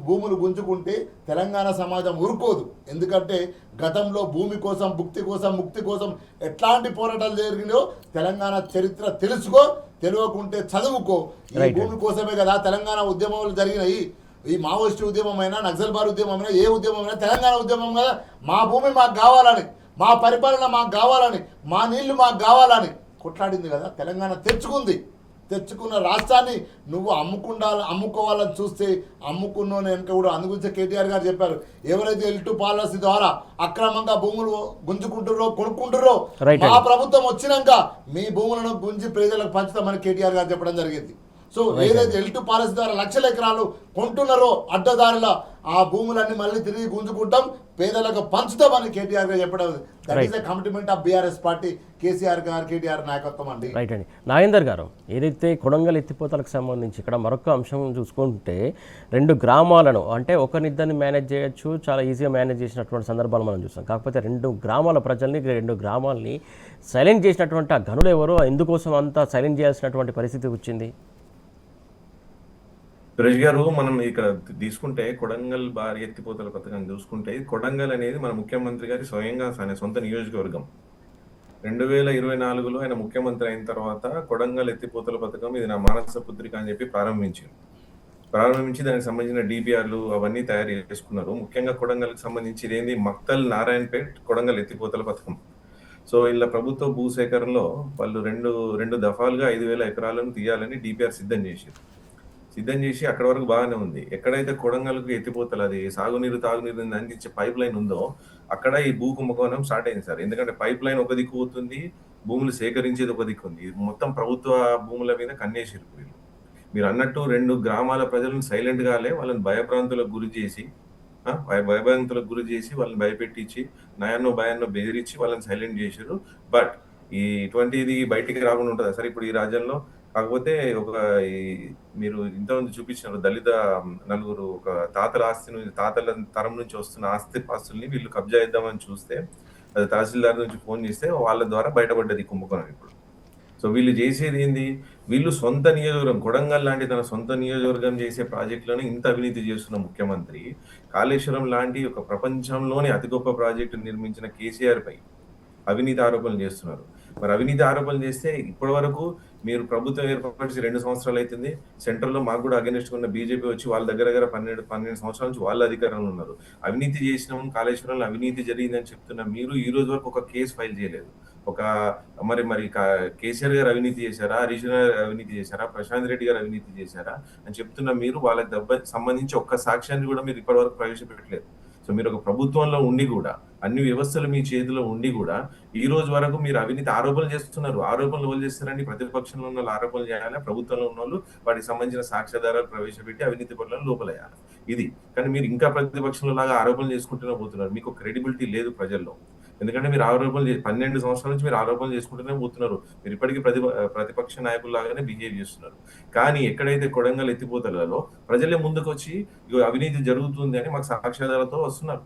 భూములు గుంజుకుంటే తెలంగాణ సమాజం ఊరుకోదు. ఎందుకంటే గతంలో భూమి కోసం, ముక్తి కోసం ఎట్లాంటి పోరాటాలు జరిగినాయో తెలంగాణ చరిత్ర తెలుసుకో, తెలియకుంటే చదువుకో. ఈ భూమి కోసమే కదా తెలంగాణ ఉద్యమాలు జరిగినాయి. ఈ మావోయిస్టు ఉద్యమమైనా, నక్సల్బార్ ఉద్యమమైనా, ఏ ఉద్యమమైనా తెలంగాణ ఉద్యమం కదా. మా భూమి మాకు కావాలని, మా పరిపాలన మాకు కావాలని, మా నీళ్లు మాకు కావాలని కొట్లాడింది కదా. తెలంగాణ తెచ్చుకున్న రాష్ట్రాన్ని నువ్వు అమ్ముకోవాలని చూస్తే అమ్ముకున్నోని వెనక కూడా. అందుగురించి కేటీఆర్ గారు చెప్పారు, ఎవరైతే L2 పాలసీ ద్వారా అక్రమంగా భూములు గుంజుకుంటుర్రో, కొనుక్కుంటుర్రో, మా ప్రభుత్వం వచ్చినాక మీ భూములను గుంజి ప్రజలకు పంచుతామని కేటీఆర్ గారు చెప్పడం జరిగింది. సో ఏదైతే L2 పాలసీ ద్వారా లక్షల ఎకరాలు కొంటున్నారో అడ్డదారిలో, ఆ భూములన్నీ మళ్ళీ తిరిగి గుంజుకుంటాం, పేదలకు పంచుతామని కేటీఆర్ గారు చెప్పడం. That is the commitment of BRS party, KCR గారు, కేటీఆర్ నాయకత్వం అండి. రైట్ అండి. నాగేందర్ గారు, ఏదైతే కొడంగల్ ఎత్తిపోతలకు సంబంధించి ఇక్కడ మరొక అంశం చూసుకుంటే 2 గ్రామాలను అంటే ఒకరిద్దరిని మేనేజ్ చేయొచ్చు, చాలా ఈజీగా మేనేజ్ చేసినటువంటి సందర్భాలు మనం చూస్తాం. కాకపోతే 2 గ్రామాల ప్రజల్ని, 2 గ్రామాలని సైలెంట్ చేసినటువంటి ఆ గనులు ఎవరో, ఎందుకోసం అంతా సైలెంట్ చేయాల్సినటువంటి పరిస్థితి వచ్చింది? సురేష్ గారు, మనం ఇక్కడ తీసుకుంటే కొడంగల్ భారీ ఎత్తిపోతల పథకం చూసుకుంటే, కొడంగల్ అనేది మన ముఖ్యమంత్రి గారి స్వయంగా ఆయన సొంత నియోజకవర్గం. 2024లో ఆయన ముఖ్యమంత్రి అయిన తర్వాత కొడంగల్ ఎత్తిపోతల పథకం ఇది నా మానస పుత్రిక అని చెప్పి ప్రారంభించి దానికి సంబంధించిన డిపిఆర్లు అవన్నీ తయారు చేసుకున్నారు. ముఖ్యంగా కొడంగల్కి సంబంధించి ఇదేంది మక్తల్ నారాయణపేట్ కొడంగల్ ఎత్తిపోతల పథకం. సో ఇలా ప్రభుత్వ భూసేకరణలో వాళ్ళు రెండు దఫాలుగా 5,000 ఎకరాలను తీయాలని డిపిఆర్ సిద్ధం చేసి అక్కడ వరకు బాగానే ఉంది. ఎక్కడైతే కొడంగల్కు ఎత్తిపోతలు, అది సాగునీరు తాగునీరు అందించే పైప్ లైన్ ఉందో అక్కడ ఈ భూ కుంభకోణం స్టార్ట్ అయింది సార్. ఎందుకంటే పైప్ లైన్ ఒక దిక్కు పోతుంది, భూములు సేకరించేది ఒక దిక్కు ఉంది. మొత్తం ప్రభుత్వ భూముల మీద కన్నేసిరు వీళ్ళు. మీరు అన్నట్టు 2 గ్రామాల ప్రజలను సైలెంట్ గాలే వాళ్ళని భయభ్రాంతులకు గురి చేసి వాళ్ళని భయపెట్టించి నయాన్నో భయాన్నో బెదిరించి వాళ్ళని సైలెంట్ చేశారు. బట్ ఇటువంటిది బయటికి రాకుండా ఉంటుందా సార్ ఇప్పుడు ఈ రాజ్యంలో? కాకపోతే మీరు ఇంతకుముందు చూపించినారు దళిత 4 ఒక తాతల తరం నుంచి వస్తున్న ఆస్తిపాస్తుల్ని వీళ్ళు కబ్జా చేద్దామని చూస్తే, అది తహసీల్దార్ నుంచి ఫోన్ చేస్తే వాళ్ళ ద్వారా బయటపడ్డది కుంభకోణం ఇప్పుడు. సో వీళ్ళు చేసేది ఏంది? వీళ్ళు సొంత నియోజకవర్గం కొడంగల్ లాంటి తన సొంత నియోజకవర్గం చేసే ప్రాజెక్టులను ఇంత అవినీతి చేస్తున్న ముఖ్యమంత్రి, కాళేశ్వరం లాంటి ఒక ప్రపంచంలోనే అతి గొప్ప ప్రాజెక్టు నిర్మించిన కేసీఆర్ పై అవినీతి ఆరోపణలు చేస్తున్నారు. మరి అవినీతి ఆరోపణలు చేస్తే ఇప్పటి వరకు మీరు ప్రభుత్వం ఏర్పరిచి 2 సంవత్సరాలు అవుతుంది. సెంట్రల్ లో మాకు కూడా అగెనిస్ట్ ఉన్న బీజేపీ వచ్చి వాళ్ళ దగ్గర 12 సంవత్సరాల నుంచి వాళ్ళ అధికారంలో ఉన్నారు. అవినీతి చేసినాం, కాళేశ్వరంలో అవినీతి జరిగిందని చెప్తున్నా మీరు ఈ రోజు వరకు ఒక కేసు ఫైల్ చేయలేదు. మరి కేసీఆర్ గారు అవినీతి చేశారా, హరీష్ గారు అవినీతి చేశారా, ప్రశాంత్ రెడ్డి గారు అవినీతి చేశారా అని చెప్తున్న మీరు వాళ్ళకి సంబంధించి ఒక్క సాక్ష్యాన్ని కూడా మీరు ఇప్పటి వరకు ప్రవేశపెట్టలేదు. సో మీరు ఒక ప్రభుత్వంలో ఉండి కూడా, అన్ని వ్యవస్థలు మీ చేతిలో ఉండి కూడా ఈ రోజు వరకు మీరు అవినీతి ఆరోపణలు చేస్తున్నారు. ఆరోపణలు ఎవరు చేస్తారండి? ప్రతిపక్షంలో ఉన్న వాళ్ళు ఆరోపణలు చేయాలి, ప్రభుత్వంలో ఉన్న వాళ్ళు వాటికి సంబంధించిన సాక్ష్యాధారాలు ప్రవేశపెట్టి అవినీతి పనులను లోపలేయాలి. ఇది కానీ మీరు ఇంకా ప్రతిపక్షంలో లాగా ఆరోపణలు చేసుకుంటూనే పోతున్నారు. మీకు క్రెడిబిలిటీ లేదు ప్రజల్లో. ఎందుకంటే మీరు 12 సంవత్సరాల నుంచి మీరు ఆరోపణలు చేసుకుంటూనే పోతున్నారు. మీరు ఇప్పటికీ ప్రతిపక్ష నాయకుల్లాగానే బిహేవ్ చేస్తున్నారు. కానీ ఎక్కడైతే కొడంగల్ ఎత్తిపోతలలో ప్రజలే ముందుకు వచ్చి అవినీతి జరుగుతుంది అని మాకు సాక్ష్యాధారాలతో వస్తున్నారు.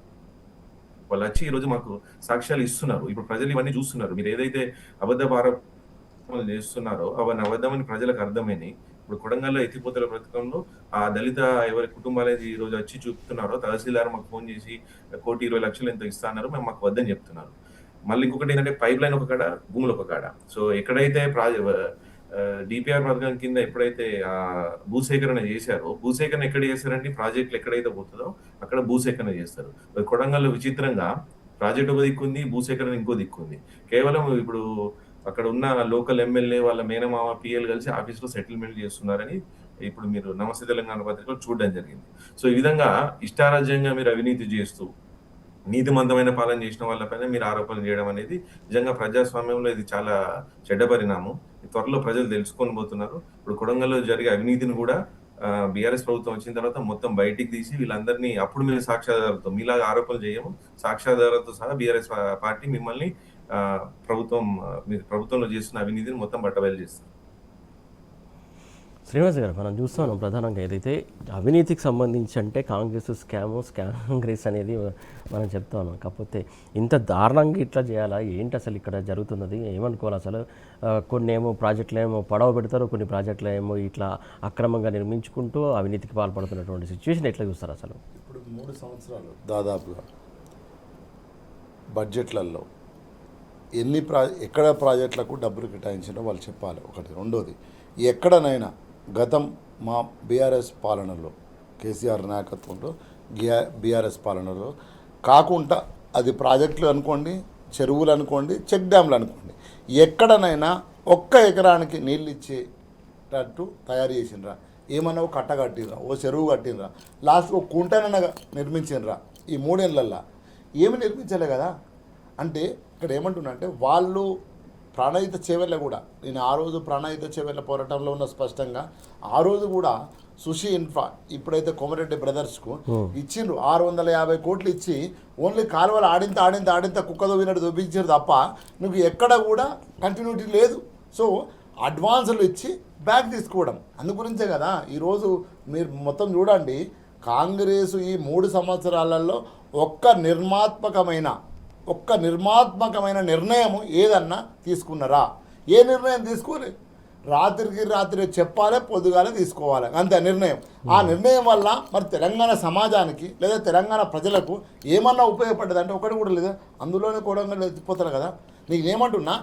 వాళ్ళు వచ్చి ఈ రోజు మాకు సాక్ష్యాలు ఇస్తున్నారు. ఇప్పుడు ప్రజలు ఇవన్నీ చూస్తున్నారు. మీరు ఏదైతే అబద్ధ ఆరోపణలు చేస్తున్నారో అవన్నీ అబద్ధమని ప్రజలకు అర్థమైనాయి. ఇప్పుడు కొడంగల్లో ఎత్తిపోతల పథకంలో ఆ దళిత ఎవరి కుటుంబాలు ఈ రోజు వచ్చి చూపుతున్నారో, తహసీల్దార్ మాకు ఫోన్ చేసి 1,20,00,000 ఎంతో ఇస్తున్నారు, మేము మాకు వద్దని చెప్తున్నారు. మళ్ళీ ఇంకొకటి ఏంటంటే పైప్ లైన్ ఒక కాడ, భూములు ఒక కాడ. సో ఎక్కడైతే డిపిఆర్ పథకం కింద ఎప్పుడైతే భూసేకరణ చేశారో, భూసేకరణ ఎక్కడ చేశారండి? ప్రాజెక్టులు ఎక్కడైతే పోతుందో అక్కడ భూసేకరణ చేస్తారు. కొడంగల్లో విచిత్రంగా ప్రాజెక్ట్ ఒక దిక్కుంది, భూసేకరణ ఇంకో దిక్కుంది. కేవలం ఇప్పుడు అక్కడ ఉన్న లోకల్ ఎమ్మెల్యే వాళ్ళ మేనమామ పిఎల్ కలిసి ఆఫీస్లో సెటిల్మెంట్ చేస్తున్నారని ఇప్పుడు మీరు నమస్తే తెలంగాణ పత్రికలో చూడడం జరిగింది. సో ఈ విధంగా ఇష్టారాజ్యంగా మీరు అవినీతి చేస్తూ నీతిమంతమైన పాలన చేసిన వాళ్ళపైన మీరు ఆరోపణలు చేయడం అనేది నిజంగా ప్రజాస్వామ్యంలో ఇది చాలా చెడ్డ పరిణామం. త్వరలో ప్రజలు తెలుసుకొని పోతున్నారు. ఇప్పుడు కొడంగల్లో జరిగే అవినీతిని కూడా బీఆర్ఎస్ ప్రభుత్వం వచ్చిన తర్వాత మొత్తం బయటికి తీసి వీళ్ళందరినీ అప్పుడు మీరు సాక్ష్యాధారాలతో, మీలాగా ఆరోపణలు చేయము, సాక్ష్యాధారాలతో సహా బీఆర్ఎస్ పార్టీ మిమ్మల్ని మీరు ప్రభుత్వంలో చేస్తున్న అవినీతిని మొత్తం బట్టబయలు చేస్తారు. శ్రీనివాస్ గారు, మనం చూస్తాను ప్రధానంగా ఏదైతే అవినీతికి సంబంధించి అంటే కాంగ్రెస్ అనేది మనం చెప్తాను. కాకపోతే ఇంత దారుణంగా ఇట్లా చేయాలా ఏంటి అసలు ఇక్కడ జరుగుతున్నది ఏమనుకోవాలి అసలు? కొన్ని ఏమో ప్రాజెక్టులు ఏమో పడవ పెడతారు, కొన్ని ప్రాజెక్టులు ఏమో ఇట్లా అక్రమంగా నిర్మించుకుంటూ అవినీతికి పాల్పడుతున్నటువంటి సిచ్యువేషన్ ఎట్లా చూస్తారు అసలు? ఇప్పుడు 3 సంవత్సరాలు దాదాపుగా బడ్జెట్లలో ఎక్కడ ప్రాజెక్టులకు డబ్బులు కేటాయించినా వాళ్ళు చెప్పాలి. ఒకటి. రెండోది, ఎక్కడనైనా గతం మా బీఆర్ఎస్ పాలనలో, కేసీఆర్ నాయకత్వంలో బీఆర్ఎస్ పాలనలో కాకుండా అది ప్రాజెక్టులు అనుకోండి, చెరువులు అనుకోండి, చెక్ డ్యామ్లు అనుకోండి, ఎక్కడనైనా ఒక్క ఎకరానికి నీళ్ళు ఇచ్చేటట్టు తయారు చేసినరా? ఏమన్నా ఒక కట్ట కట్టినరా, ఓ చెరువు కట్టినరా, లాస్ట్ ఒక కుంటనైనా నిర్మించినరా? ఈ 3 ఏళ్ళల్లో ఏమి నిర్మించలే కదా. అంటే ఇక్కడ ఏమంటున్నా అంటే వాళ్ళు ప్రాణహిత చేవెళ్ళ కూడా, నేను ఆ రోజు ప్రాణహిత చేవెళ్ళ పోరాటంలో ఉన్న స్పష్టంగా ఆ రోజు కూడా సుషి ఇన్ఫ్రా ఇప్పుడైతే కోమరెడ్డి బ్రదర్స్కు ఇచ్చిండ్రు 650 కోట్లు ఇచ్చి ఓన్లీ కాలువలు ఆడింత కుక్కదో వినట్టు చూపించారు తప్ప నువ్వు ఎక్కడ కూడా కంటిన్యూటీ లేదు. సో అడ్వాన్సులు ఇచ్చి బ్యాక్ తీసుకోవడం, అందుగురించే కదా ఈరోజు మీరు మొత్తం చూడండి. కాంగ్రెస్ ఈ 3 సంవత్సరాలలో ఒక్క నిర్మాత్మకమైన నిర్ణయం ఏదన్నా తీసుకున్నారా? ఏ నిర్ణయం తీసుకోలే. రాత్రి చెప్పాలి, పొద్దుగాలే తీసుకోవాలి, అంతే నిర్ణయం. ఆ నిర్ణయం వల్ల మరి తెలంగాణ సమాజానికి లేదా తెలంగాణ ప్రజలకు ఏమన్నా ఉపయోగపడ్డది అంటే ఒకటి కూడా లేదా. అందులోనే కూడా ఎత్తిపోతారు కదా. నేనేమంటున్నా,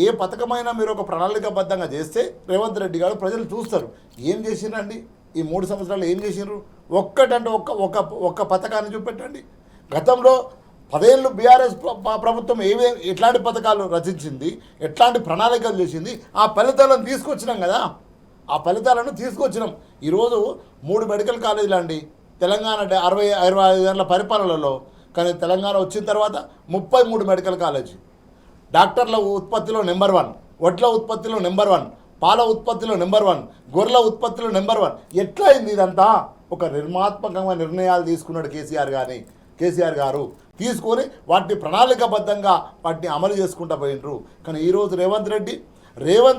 ఏ పథకమైనా మీరు ఒక ప్రణాళికాబద్ధంగా చేస్తే రేవంత్ రెడ్డి గారు ప్రజలు చూస్తారు. ఏం చేసిరండి ఈ 3 సంవత్సరాలు? ఏం చేసినారు? ఒక్కటంటే ఒక్క పథకాన్ని చూపెట్టండి. గతంలో 10 ఏళ్ళు బీఆర్ఎస్ ప్రభుత్వం ఎట్లాంటి పథకాలు రచించింది, ఎట్లాంటి ప్రణాళికలు చేసింది, ఆ ఫలితాలను తీసుకొచ్చినాం కదా. ఆ ఫలితాలను తీసుకొచ్చినాం. ఈరోజు 3 మెడికల్ కాలేజీలు అండి తెలంగాణ 65 ఏళ్ళ పరిపాలనలో. కానీ తెలంగాణ వచ్చిన తర్వాత 33 మెడికల్ కాలేజీ. డాక్టర్ల ఉత్పత్తిలో నెంబర్ 1, వడ్ల ఉత్పత్తిలో నెంబర్ 1, పాల ఉత్పత్తిలో నెంబర్ 1, గొర్రెల ఉత్పత్తిలో నెంబర్ 1. ఎట్లా అయింది ఇదంతా? ఒక నిర్మాత్మకంగా నిర్ణయాలు తీసుకున్నాడు కేసీఆర్ గారు. తీసుకొని వాటిని ప్రణాళికాబద్ధంగా వాటిని అమలు చేసుకుంటూ పోయినరు. కానీ ఈరోజు రేవంత్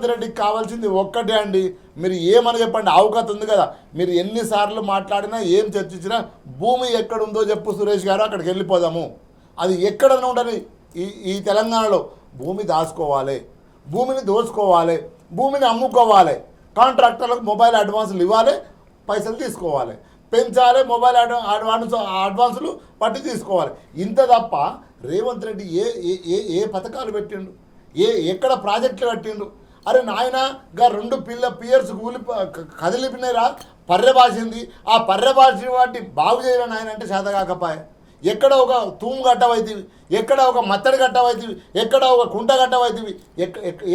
రెడ్డికి కావాల్సింది ఒక్కటే అండి. మీరు ఏమని చెప్పండి, అవకాశం ఉంది కదా. మీరు ఎన్నిసార్లు మాట్లాడినా ఏం చర్చించినా భూమి ఎక్కడుందో చెప్పు సురేష్ గారు, అక్కడికి వెళ్ళిపోదాము. అది ఎక్కడన్నా ఉండని ఈ తెలంగాణలో భూమి దాచుకోవాలి, భూమిని దోచుకోవాలి, భూమిని అమ్ముకోవాలి, కాంట్రాక్టర్లకు మొబైల్ అడ్వాన్సులు ఇవ్వాలి, పైసలు తీసుకోవాలి, పెంచాలి, మొబైల్ అడ్వాన్సులు పట్టి తీసుకోవాలి. ఇంత తప్ప రేవంత్ రెడ్డి ఏ పథకాలు పెట్టిండు? ఎక్కడ ప్రాజెక్టులు కట్టిండు? అరే నాయన గా 2 పియర్స్ కదిలిపినారా, పర్రెబాసింది. ఆ పర్రెబాసిన వాటిని బాగు చేయరా నాయన అంటే చేత కాకపాయ. ఎక్కడ ఒక తూము కట్టవైతివి, ఎక్కడ ఒక మత్తడి కట్టవైతివి, ఎక్కడ ఒక కుంట కట్టవైతివి,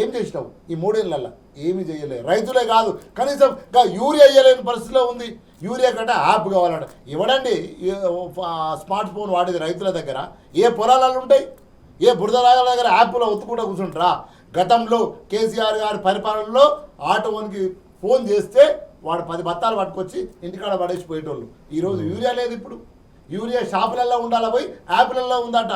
ఏం చేసినావు ఈ 3 ఏళ్ళల్లో? ఏమీ చేయలేదు. రైతులే కాదు, కనీసం యూరియా వేయలేని పరిస్థితిలో ఉంది. యూరియా కంటే యాప్ కావాలంట. ఇవ్వడండి స్మార్ట్ ఫోన్ వాడేది రైతుల దగ్గర. ఏ పొలాలలో ఉంటాయి? ఏ బురదరాల దగ్గర యాప్లో ఒత్తుకుంటూ కూర్చుంటారా? గతంలో కేసీఆర్ గారి పరిపాలనలో ఆటోనికి ఫోన్ చేస్తే వాడు 10 బత్తాలు పట్టుకొచ్చి ఇంటికాడ పడేసి పోయేటోళ్ళు. ఈరోజు యూరియా లేదు. ఇప్పుడు యూరియా షాపులలో ఉండాలి, పోయి యాప్లలో ఉందట.